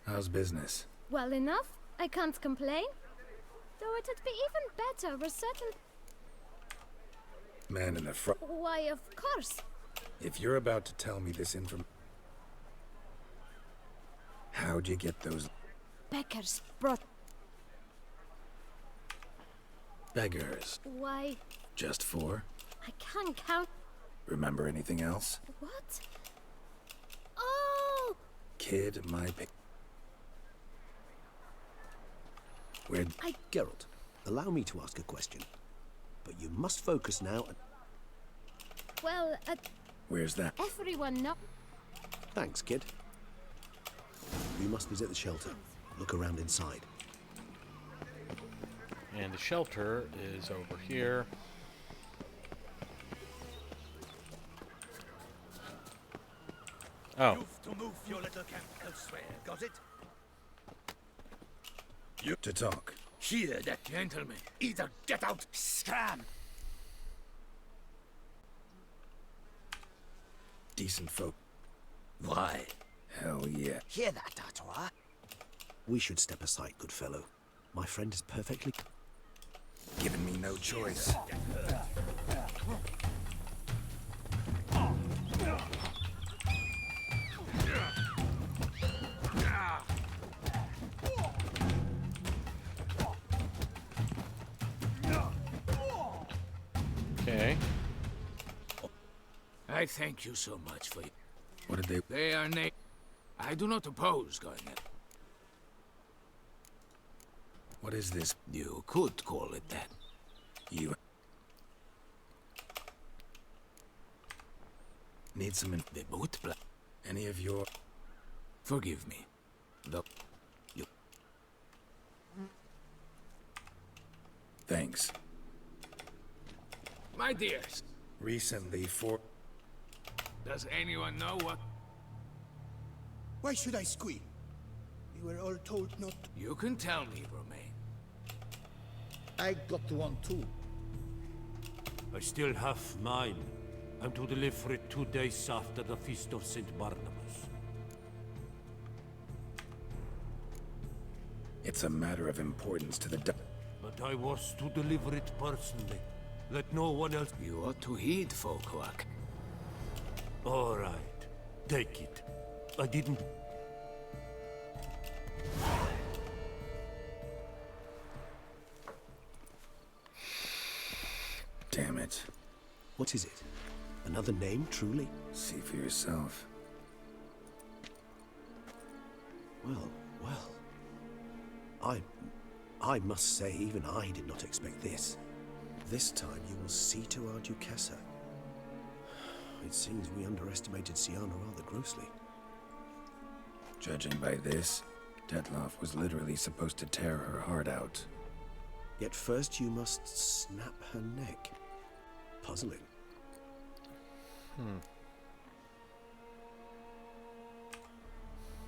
How's business? Well enough, I can't complain. Though it'd be even better were certain... Man in the front. Why, of course. If you're about to tell me this information, how'd you get those Beckers brought... beggars? Why, Just 4? I can't count... Remember anything else? What? Oh! Kid, my pick. Where'd... Geralt, allow me to ask a question. But you must focus now. Well, Where's that? everyone know... Thanks, kid. We must visit the shelter. Look around inside. And the shelter is over here. Oh. To move your little camp elsewhere, got it? To talk. Hear that, gentlemen. Either get out, scram! Decent folk. Why? Hell yeah. Hear that, Artois? We should step aside, good fellow. My friend is perfectly... Giving me no choice. Okay. I thank you so much for... What did they... They are I do not oppose going in. What is this? You could call it that. You... Need some... The boot black. Any of your... Forgive me. Thanks. My dears, Recently, does anyone know what... Why should I squeal? We were all told not to. You can tell me, Romain. I got one too. I still have mine. I'm to deliver it 2 days after the Feast of St. Barnabas. It's a matter of importance to the... But I was to deliver it personally. Let no one else... You ought to heed, Folkwark. All right. Take it. I didn't... Damn it. What is it? Another name, truly? See for yourself. Well, well. I must say, even I did not expect this. This time you will see to our Duquesa. It seems we underestimated Sienna rather grossly. Judging by this, Detloff was literally supposed to tear her heart out. Yet first you must snap her neck. Puzzling.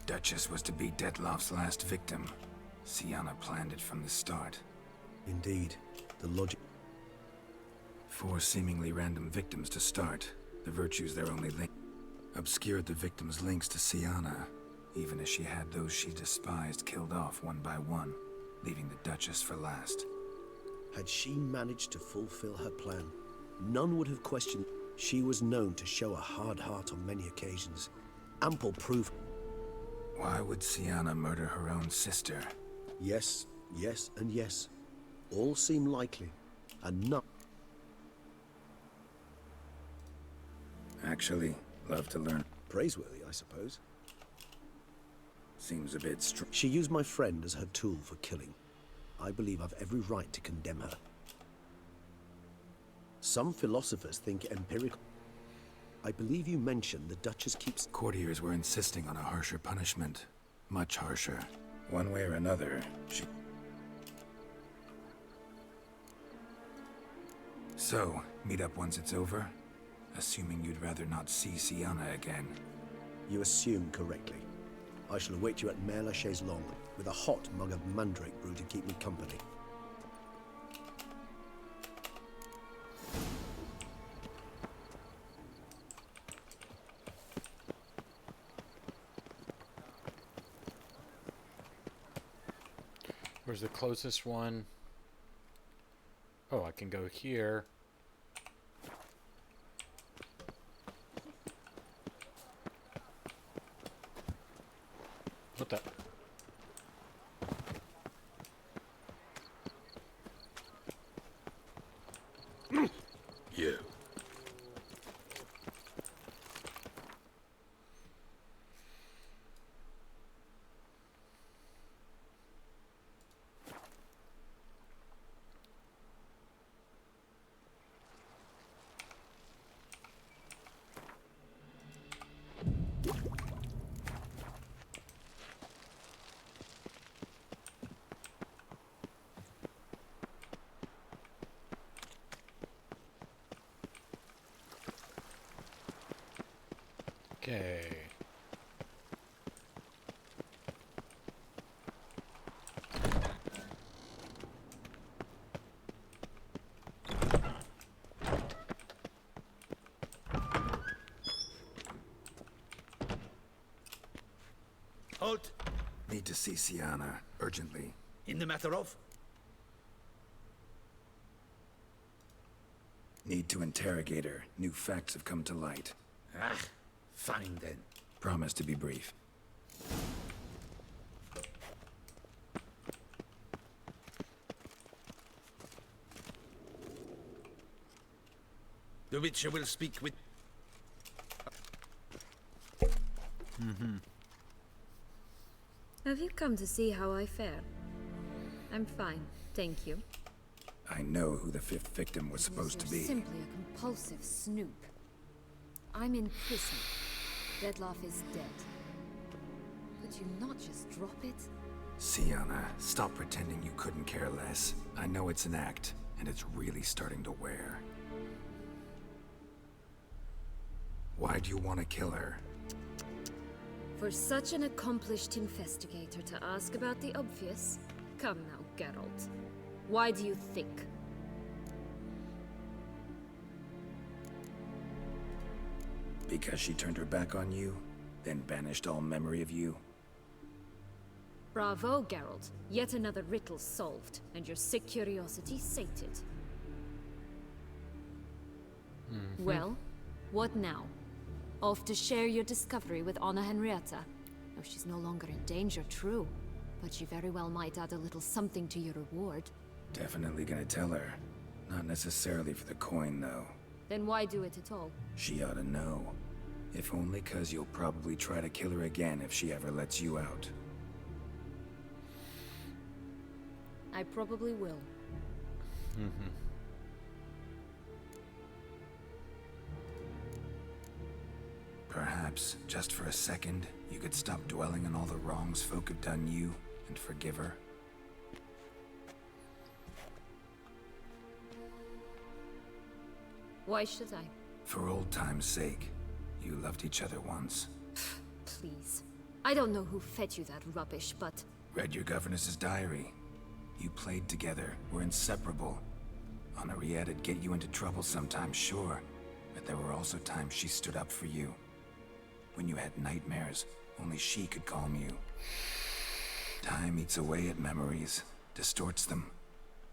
Duchess was to be Detloff's last victim. Sienna planned it from the start. Indeed, the logic... 4 seemingly random victims to start. The virtues their only link obscured the victims' links to Sienna, even as she had those she despised killed off one by one, leaving the Duchess for last. Had she managed to fulfill her plan, none would have questioned. She was known to show a hard heart on many occasions. Ample proof. Why would Sienna murder her own sister? Yes, yes, and yes. All seem likely, and not. Actually, love to learn. Praiseworthy, I suppose. Seems a bit strange. She used my friend as her tool for killing. I believe I've every right to condemn her. Some philosophers think empirical. I believe you mentioned the Duchess keeps... Courtiers were insisting on a harsher punishment. Much harsher. One way or another, she... So, meet up once it's over? Assuming you'd rather not see Sienna again. You assume correctly. I shall await you at Mère la Chaise Longue, with a hot mug of mandrake brew to keep me company. Where's the closest one? Oh, I can go here. What the? You. Okay. Halt! Need to see Sienna, urgently. In the matter of? Need to interrogate her. New facts have come to light. Ah, fine then. Promise to be brief. The Witcher will speak with... Have you come to see how I fare? I'm fine, thank you. I know who the fifth victim was supposed to be. Simply a compulsive snoop. I'm in prison. Dettlaff is dead. Could you not just drop it? Sienna, stop pretending you couldn't care less. I know it's an act, and it's really starting to wear. Why do you want to kill her? For such an accomplished investigator to ask about the obvious? Come now, Geralt. Why do you think? Because she turned her back on you, then banished all memory of you? Bravo, Geralt. Yet another riddle solved, and your sick curiosity sated. Well, what now? Off to share your discovery with Anna Henrietta? Oh, she's no longer in danger, true. But she very well might add a little something to your reward. Definitely gonna tell her. Not necessarily for the coin, though. Then why do it at all? She ought to know. If only 'cause you'll probably try to kill her again if she ever lets you out. I probably will. Perhaps, just for a second, you could stop dwelling on all the wrongs folk have done you and forgive her. Why should I? For old time's sake. You loved each other once. Please. I don't know who fed you that rubbish, but... Read your governess's diary. You played together, were inseparable. Henriette'd get you into trouble sometimes, sure. But there were also times she stood up for you. When you had nightmares, only she could calm you. Time eats away at memories, distorts them.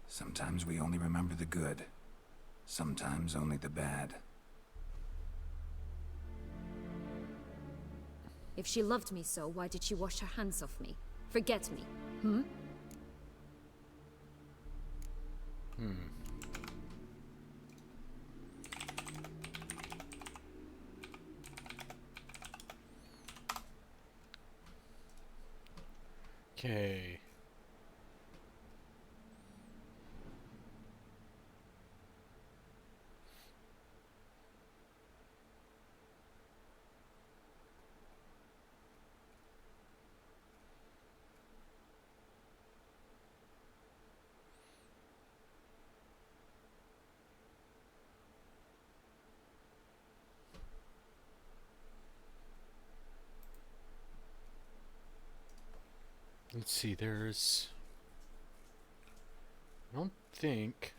Sometimes we only remember the good. Sometimes only the bad. If she loved me so, why did she wash her hands off me? Forget me, hmm? Okay. Let's see, there's... I don't think...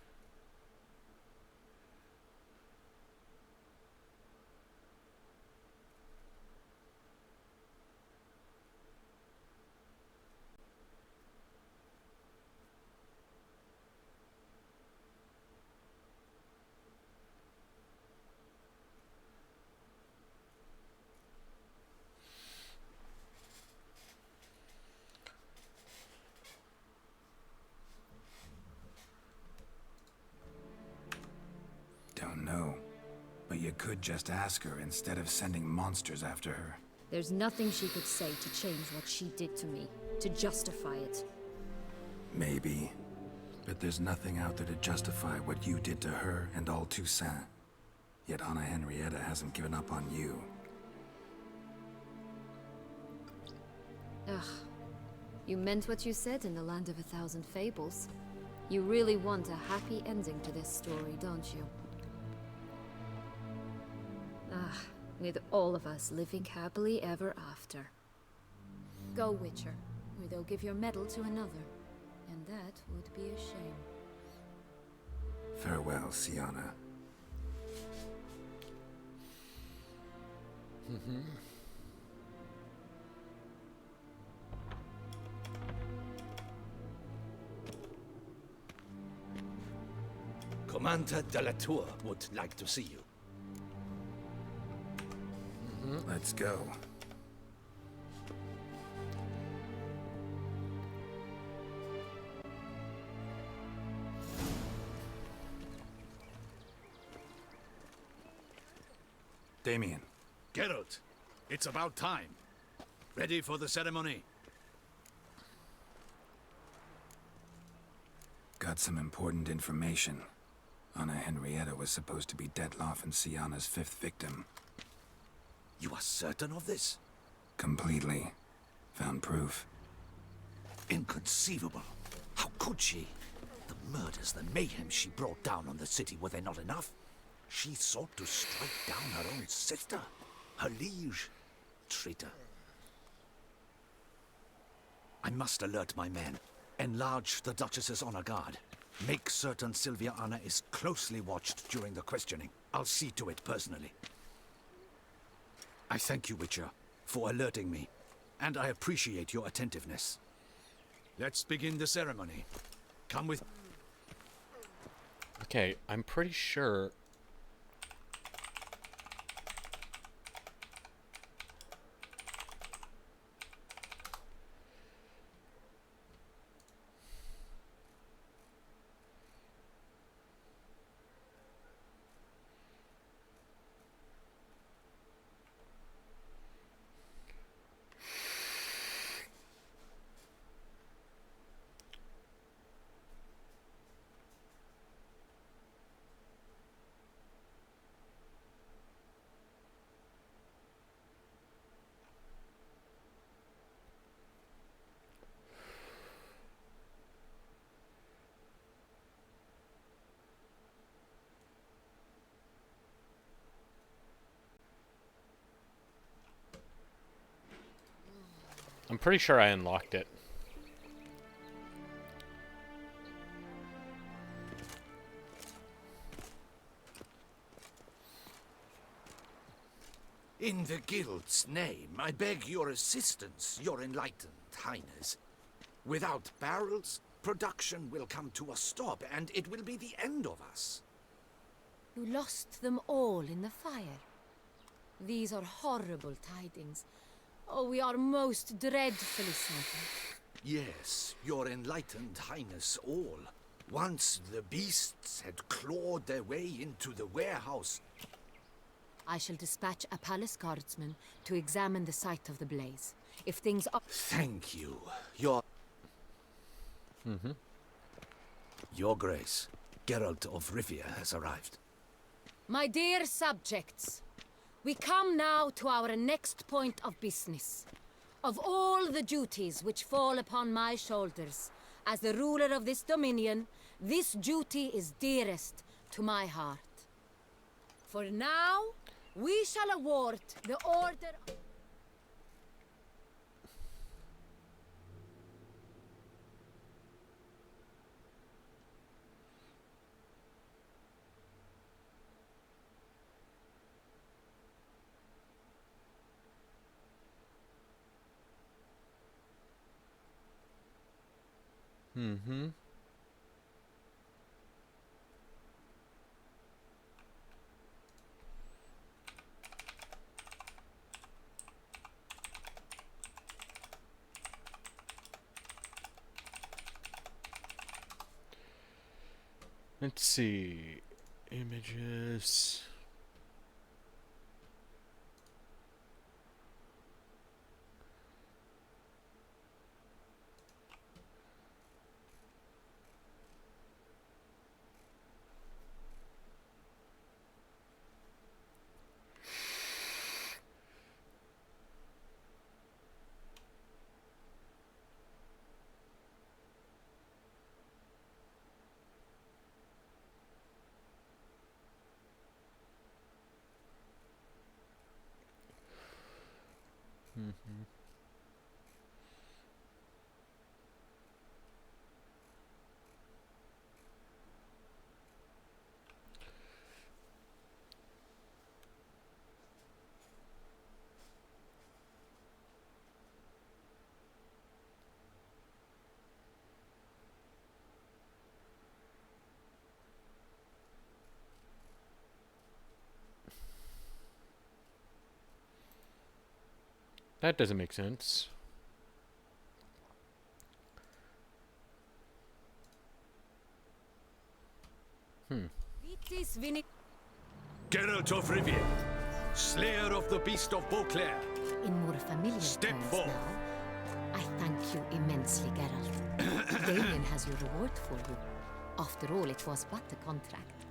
Don't know. But you could just ask her instead of sending monsters after her. There's nothing she could say to change what she did to me, to justify it. Maybe. But there's nothing out there to justify what you did to her and all Toussaint. Yet Anna Henrietta hasn't given up on you. Ugh. You meant what you said in the Land of 1,000 Fables. You really want a happy ending to this story, don't you? Ah, with all of us living happily ever after. Go, Witcher, or they'll give your medal to another. And that would be a shame. Farewell, Syanna. Commander de la Tour would like to see you. Let's go. Damien. Geralt, it's about time. Ready for the ceremony? Got some important information. Anna Henrietta was supposed to be Detloff and Syanna's 5th victim. You are certain of this? Completely. Found proof. Inconceivable. How could she? The murders, the mayhem she brought down on the city, were they not enough? She sought to strike down her own sister, her liege. Traitor. I must alert my men. Enlarge the Duchess's honor guard. Make certain Sylvia Anna is closely watched during the questioning. I'll see to it personally. I thank you, Witcher, for alerting me, and I appreciate your attentiveness. Let's begin the ceremony. Come with... Okay, I'm pretty sure... I'm pretty sure I unlocked it. In the Guild's name, I beg your assistance, your enlightened highness. Without barrels, production will come to a stop, and it will be the end of us. You lost them all in the fire. These are horrible tidings. Oh, we are most dreadfully saddened. Yes, your enlightened highness all. Once the beasts had clawed their way into the warehouse. I shall dispatch a palace guardsman to examine the site of the blaze. If things are... Thank you. Your Grace, Geralt of Rivia has arrived. My dear subjects, we come now to our next point of business. Of all the duties which fall upon my shoulders, as the ruler of this dominion, this duty is dearest to my heart. For now, we shall award the Order... Let's see. Images. That doesn't make sense. Geralt of Rivia, slayer of the beast of Beauclair. In more familiar Step terms forth. now, I thank you immensely, Geralt. Damien has your reward for you. After all, it was but a contract.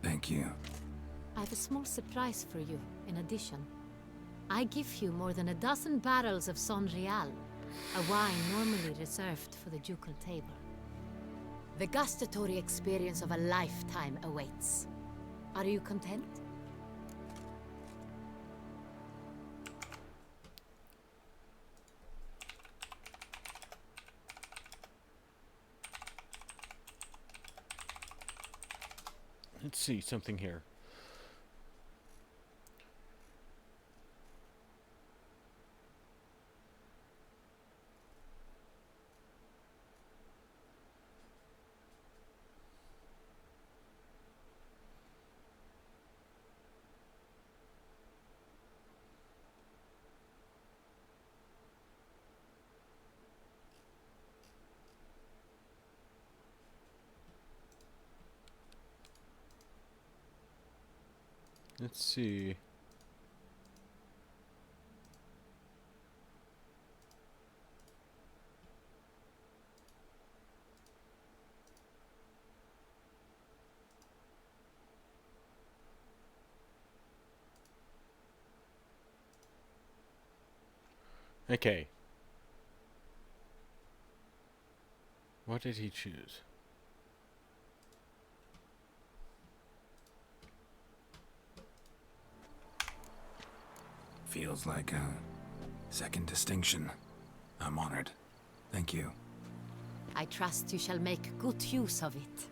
Thank you. I have a small surprise for you, in addition. I give you more than a dozen barrels of Son Real, a wine normally reserved for the ducal table. The gustatory experience of a lifetime awaits. Are you content? Let's see something here. Let's see. Okay. What did he choose? Feels like a second distinction. I'm honored. Thank you. I trust you shall make good use of it.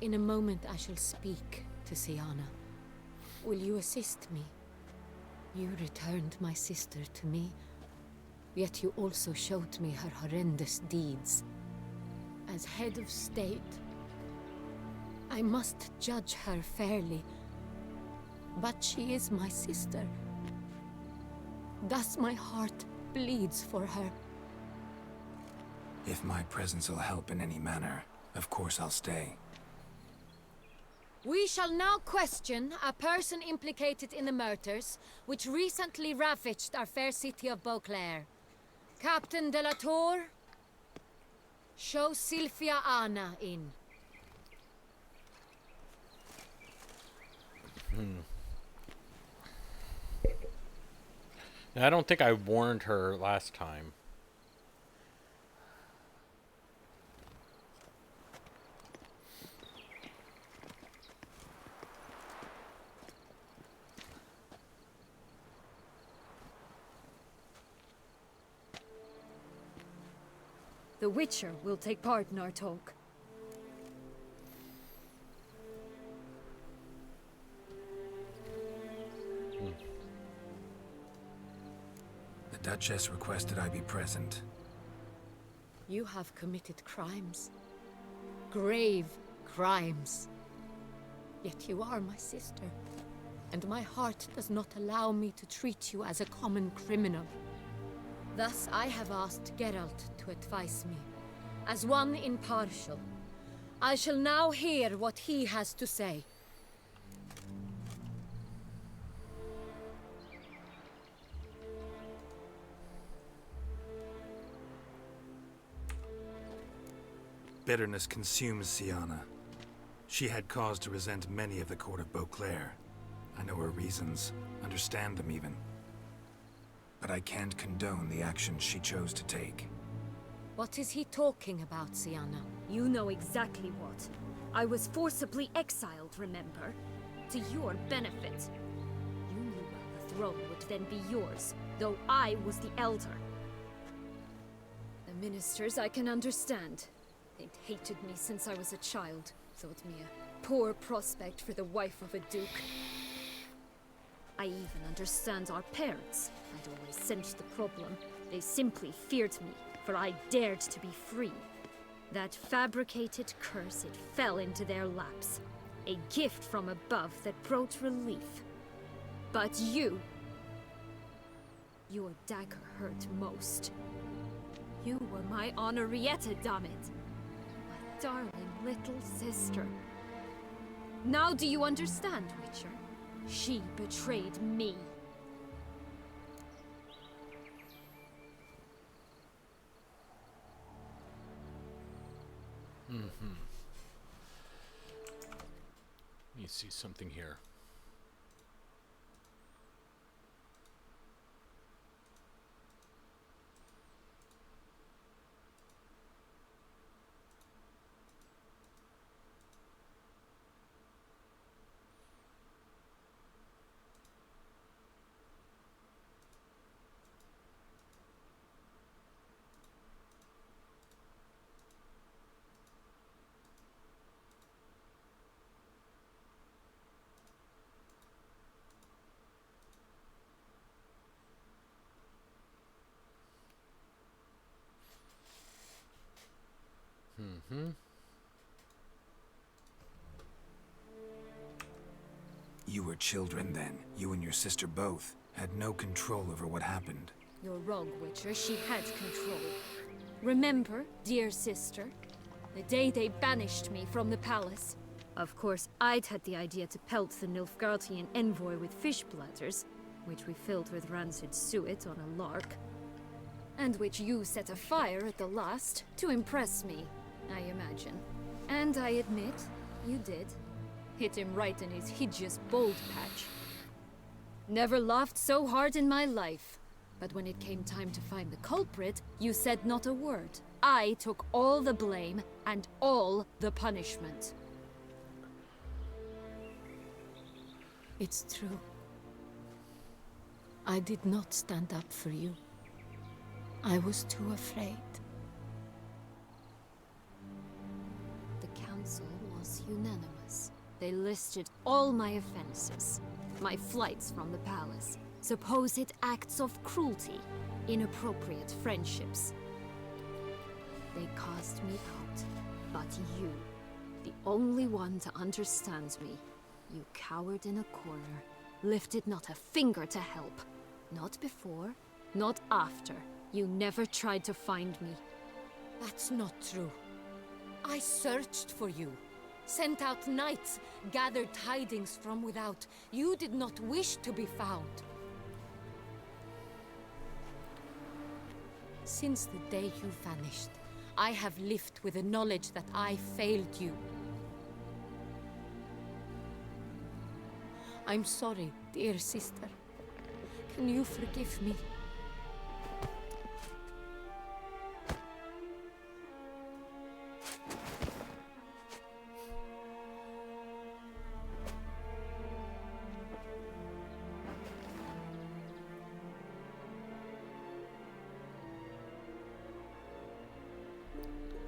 In a moment I shall speak to Syanna. Will you assist me? You returned my sister to me, yet you also showed me her horrendous deeds. As head of state, I must judge her fairly, but she is my sister. Thus my heart bleeds for her. If my presence will help in any manner, of course I'll stay. We shall now question a person implicated in the murders which recently ravaged our fair city of Beauclair. Captain de la Tour, show Sylvia Anna in. I don't think I warned her last time. The Witcher will take part in our talk. The Duchess requested I be present. You have committed crimes. Grave crimes. Yet you are my sister, and my heart does not allow me to treat you as a common criminal. Thus I have asked Geralt to advise me, as one impartial. I shall now hear what he has to say. Bitterness consumes Syanna. She had cause to resent many of the court of Beauclair. I know her reasons, understand them even. But I can't condone the actions she chose to take. What is he talking about, Syanna? You know exactly what. I was forcibly exiled, remember? To your benefit. You knew well the throne would then be yours, though I was the elder. The ministers I can understand. They'd hated me since I was a child, thought me a poor prospect for the wife of a duke. I even understand our parents. I'd always sensed the problem. They simply feared me, for I dared to be free. That fabricated curse, it fell into their laps. A gift from above that brought relief. But you... your dagger hurt most. You were my Henrietta, damn it. My darling little sister. Now do you understand, Witcher? She betrayed me. Let me see something here. You were children then. You and your sister both had no control over what happened. You're wrong, Witcher. She had control. Remember, dear sister, the day they banished me from the palace? Of course, I'd had the idea to pelt the Nilfgaardian envoy with fish bladders, which we filled with rancid suet on a lark, and which you set afire at the last to impress me, I imagine. And I admit, you did. Hit him right in his hideous bald patch. Never laughed so hard in my life. But when it came time to find the culprit, you said not a word. I took all the blame and all the punishment. It's true. I did not stand up for you. I was too afraid. The council was unanimous. They listed all my offenses. My flights from the palace, supposed acts of cruelty, inappropriate friendships. They cast me out, but you, the only one to understand me, you cowered in a corner, lifted not a finger to help. Not before, not after. You never tried to find me. That's not true. I searched for you. Sent out knights, gathered tidings from without. You did not wish to be found. Since the day you vanished, I have lived with the knowledge that I failed you. I'm sorry, dear sister. Can you forgive me?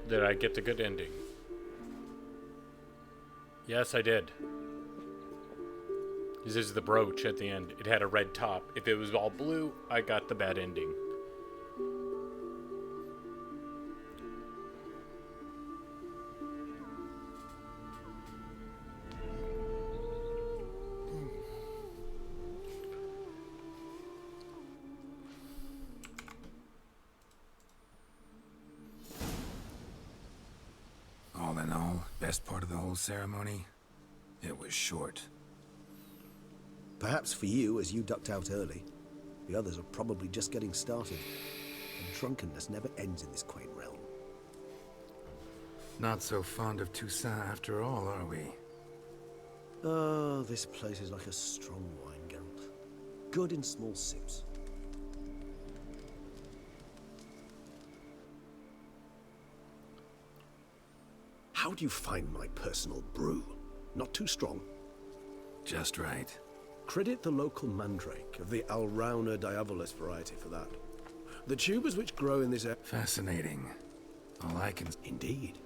Did I get the good ending? Yes, I did. This is the brooch at the end. It had a red top. If it was all blue, I got the bad ending. All in all, best part of the whole ceremony? It was short. Perhaps for you, as you ducked out early. The others are probably just getting started. And drunkenness never ends in this quaint realm. Not so fond of Toussaint after all, are we? Oh, this place is like a strong wine, Geralt. Good in small sips. How do you find my personal brew? Not too strong? Just right. Credit the local mandrake of the Alrauna diavolis variety for that. The tubers which grow in this area... Fascinating. All I can... Indeed.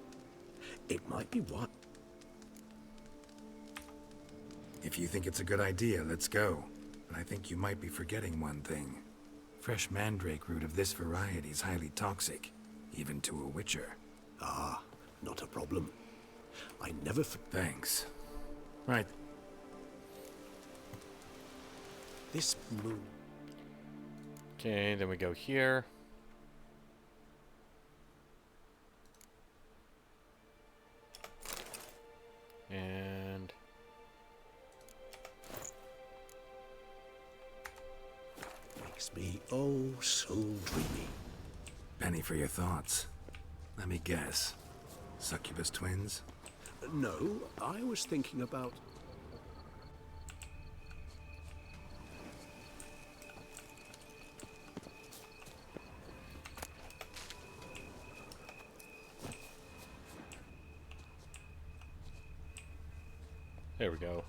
It might be what... If you think it's a good idea, let's go. But I think you might be forgetting one thing. Fresh mandrake root of this variety is highly toxic, even to a witcher. Ah, not a problem. I never... Thanks. Right. This moon... Okay, then we go here. And... Makes me oh so dreamy. Penny for your thoughts. Let me guess. Succubus twins? No, I was thinking about... There we go.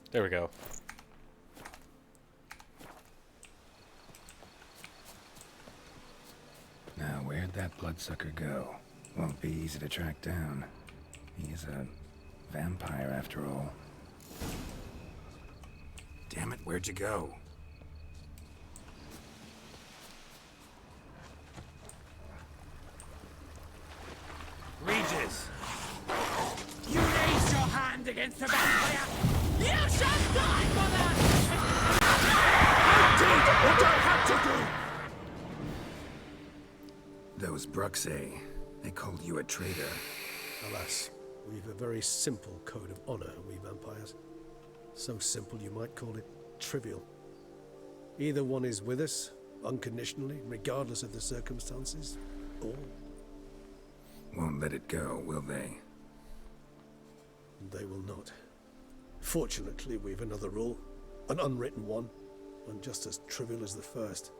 There we go. Now, where'd that bloodsucker go? Won't be easy to track down. He is a vampire, after all. Damn it, where'd you go? Regis! You raised your hand against the vampire! those Bruxae, they called you a traitor. Alas, we've a very simple code of honor, we vampires. So simple you might call it trivial. Either one is with us, unconditionally, regardless of the circumstances, or... Won't let it go, will they? They will not. Fortunately, we've another rule, an unwritten one, and just as trivial as the first.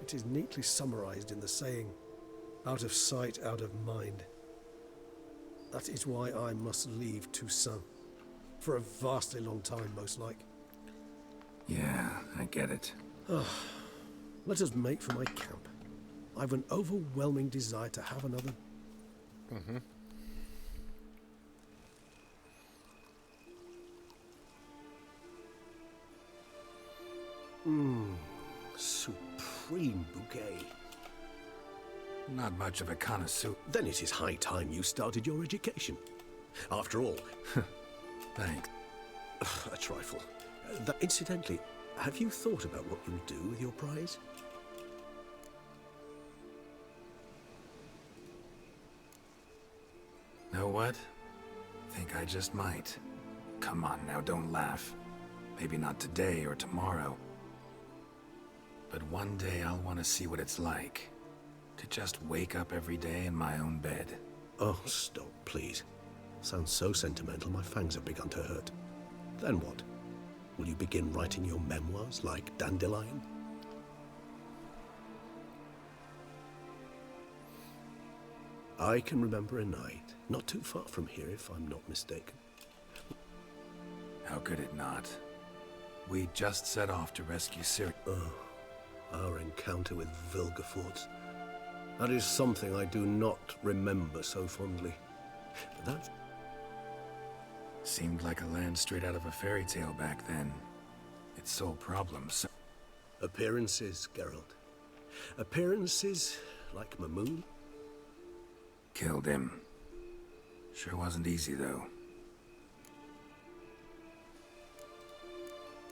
It is neatly summarized in the saying, out of sight, out of mind. That is why I must leave Toussaint. For a vastly long time, most like. Yeah, I get it. Let us make for my camp. I've an overwhelming desire to have another... Supreme bouquet. Not much of a connoisseur. Then it is high time you started your education. After all... Thanks. A trifle. Incidentally, have you thought about what you would do with your prize? Know what? Think I just might. Come on now, don't laugh. Maybe not today or tomorrow. But one day I'll want to see what it's like. To just wake up every day in my own bed. Oh, stop, please. Sounds so sentimental, my fangs have begun to hurt. Then what? Will you begin writing your memoirs like Dandelion? I can remember a night, not too far from here if I'm not mistaken. How could it not? We just set off to rescue Ciri. Oh, our encounter with Vilgefortz. That is something I do not remember so fondly. But that... Seemed like a land straight out of a fairy tale back then. Its sole problem, so... Appearances, Geralt. Appearances like Mamoon. Killed him. Sure wasn't easy, though.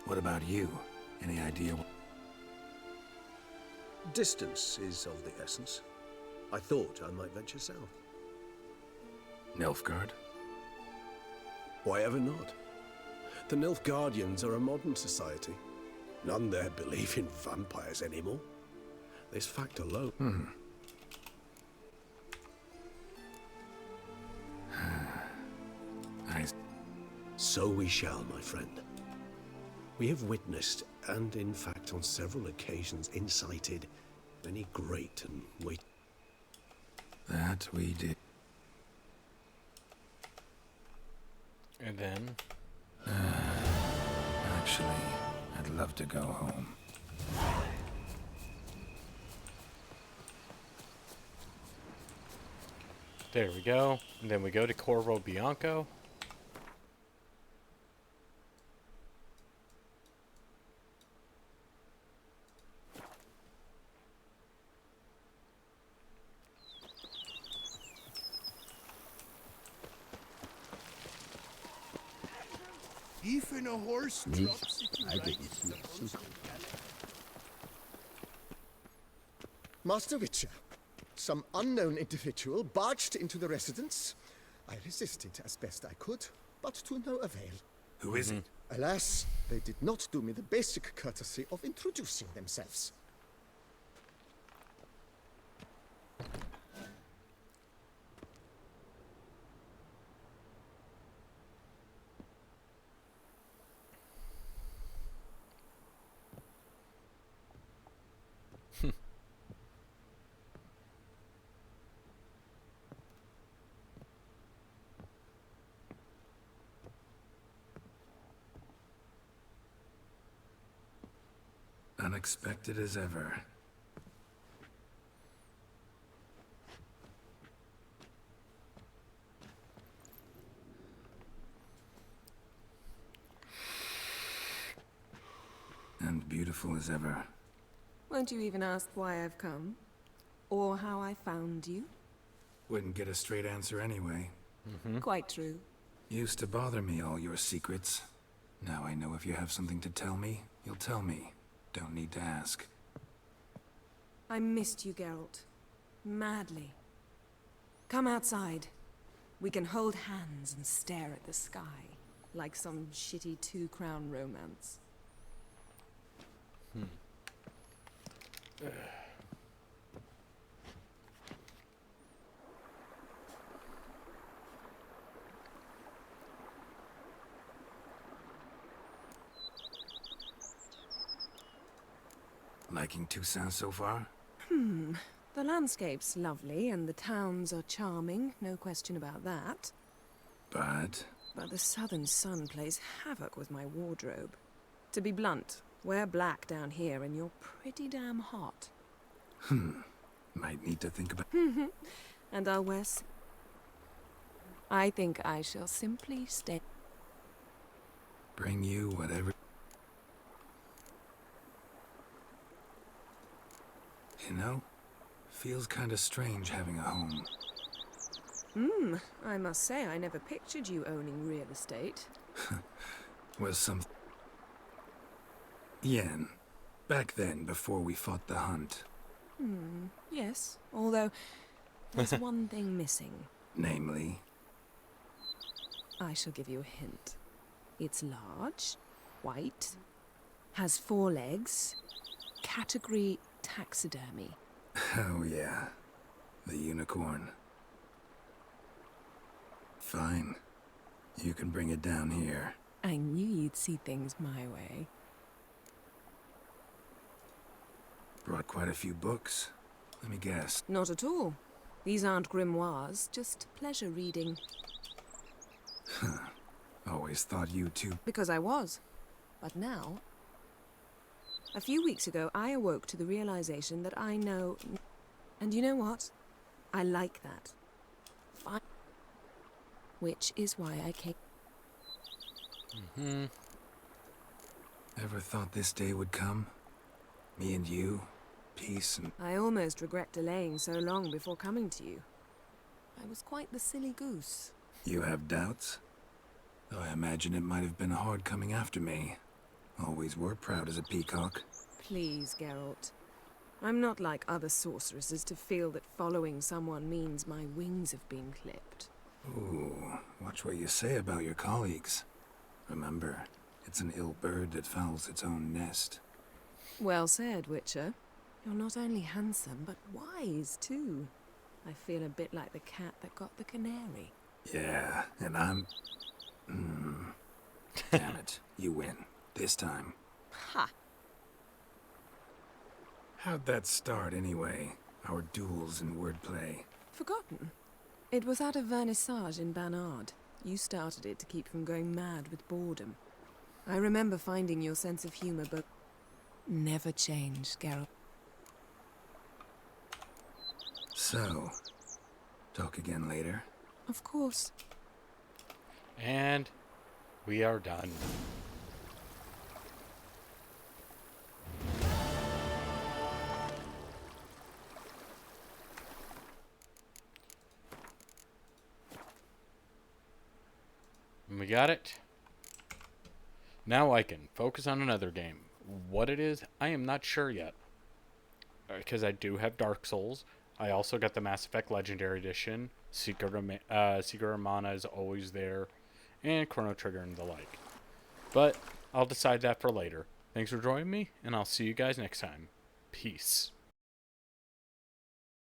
What about you? Any idea what... Distance is of the essence. I thought I might venture south. Nilfgaard? Why ever not? The Nilfgaardians are a modern society. None there believe in vampires anymore. This fact alone... So we shall, my friend. We have witnessed, and in fact on several occasions incited, many great and weighty... That we did. And then? Actually, I'd love to go home. There we go. And then we go to Corvo Bianco. Even a horse drops it I didn't smell some Master Witcher, some unknown individual barged into the residence. I resisted as best I could, but to no avail. Who is it? Alas, they did not do me the basic courtesy of introducing themselves. Unexpected as ever. And beautiful as ever. Won't you even ask why I've come? Or how I found you? Wouldn't get a straight answer anyway. Quite true. Used to bother me, all your secrets. Now I know if you have something to tell me, you'll tell me. Don't need to ask. I missed you, Geralt. madly. Come outside. We can hold hands and stare at the sky, like some shitty two-crown romance. Liking Toussaint so far? The landscape's lovely, and the towns are charming, no question about that. But the southern sun plays havoc with my wardrobe. To be blunt, wear black down here and you're pretty damn hot. Might need to think about... And I'll wear... I think I shall simply stay... Bring you whatever... You know, feels kinda strange having a home. I must say I never pictured you owning real estate. Was some... Yen. Back then, before we fought the hunt. Yes, although there's one thing missing. Namely? I shall give you a hint. It's large, white, has 4 legs, category taxidermy. Oh yeah, the unicorn. Fine. You can bring it down here. I knew you'd see things my way. Brought quite a few books. Let me guess. Not at all. These aren't grimoires, just pleasure reading. Always thought you two... Because I was. But now... A few weeks ago, I awoke to the realization that I know... And you know what? I like that. Fine. Which is why I came... Ever thought this day would come? Me and you, peace and... I almost regret delaying so long before coming to you. I was quite the silly goose. You have doubts? Though I imagine it might have been hard coming after me. Always were proud as a peacock. Please, Geralt. I'm not like other sorceresses to feel that following someone means my wings have been clipped. Ooh, watch what you say about your colleagues. Remember, it's an ill bird that fouls its own nest. Well said, Witcher. You're not only handsome, but wise, too. I feel a bit like the cat that got the canary. Yeah, and I'm... Damn it, you win. This time. Ha! How'd that start, anyway? Our duels and wordplay. Forgotten. It was at a vernissage in Banard. You started it to keep from going mad with boredom. I remember finding your sense of humor, but... Never changed, Geralt. So, talk again later? Of course. And we are done. We got it. Now I can focus on another game. What it is, I am not sure yet. Because I do have Dark Souls. I also got the Mass Effect Legendary Edition. Secret of Mana is always there. And Chrono Trigger and the like. But I'll decide that for later. Thanks for joining me, and I'll see you guys next time. Peace.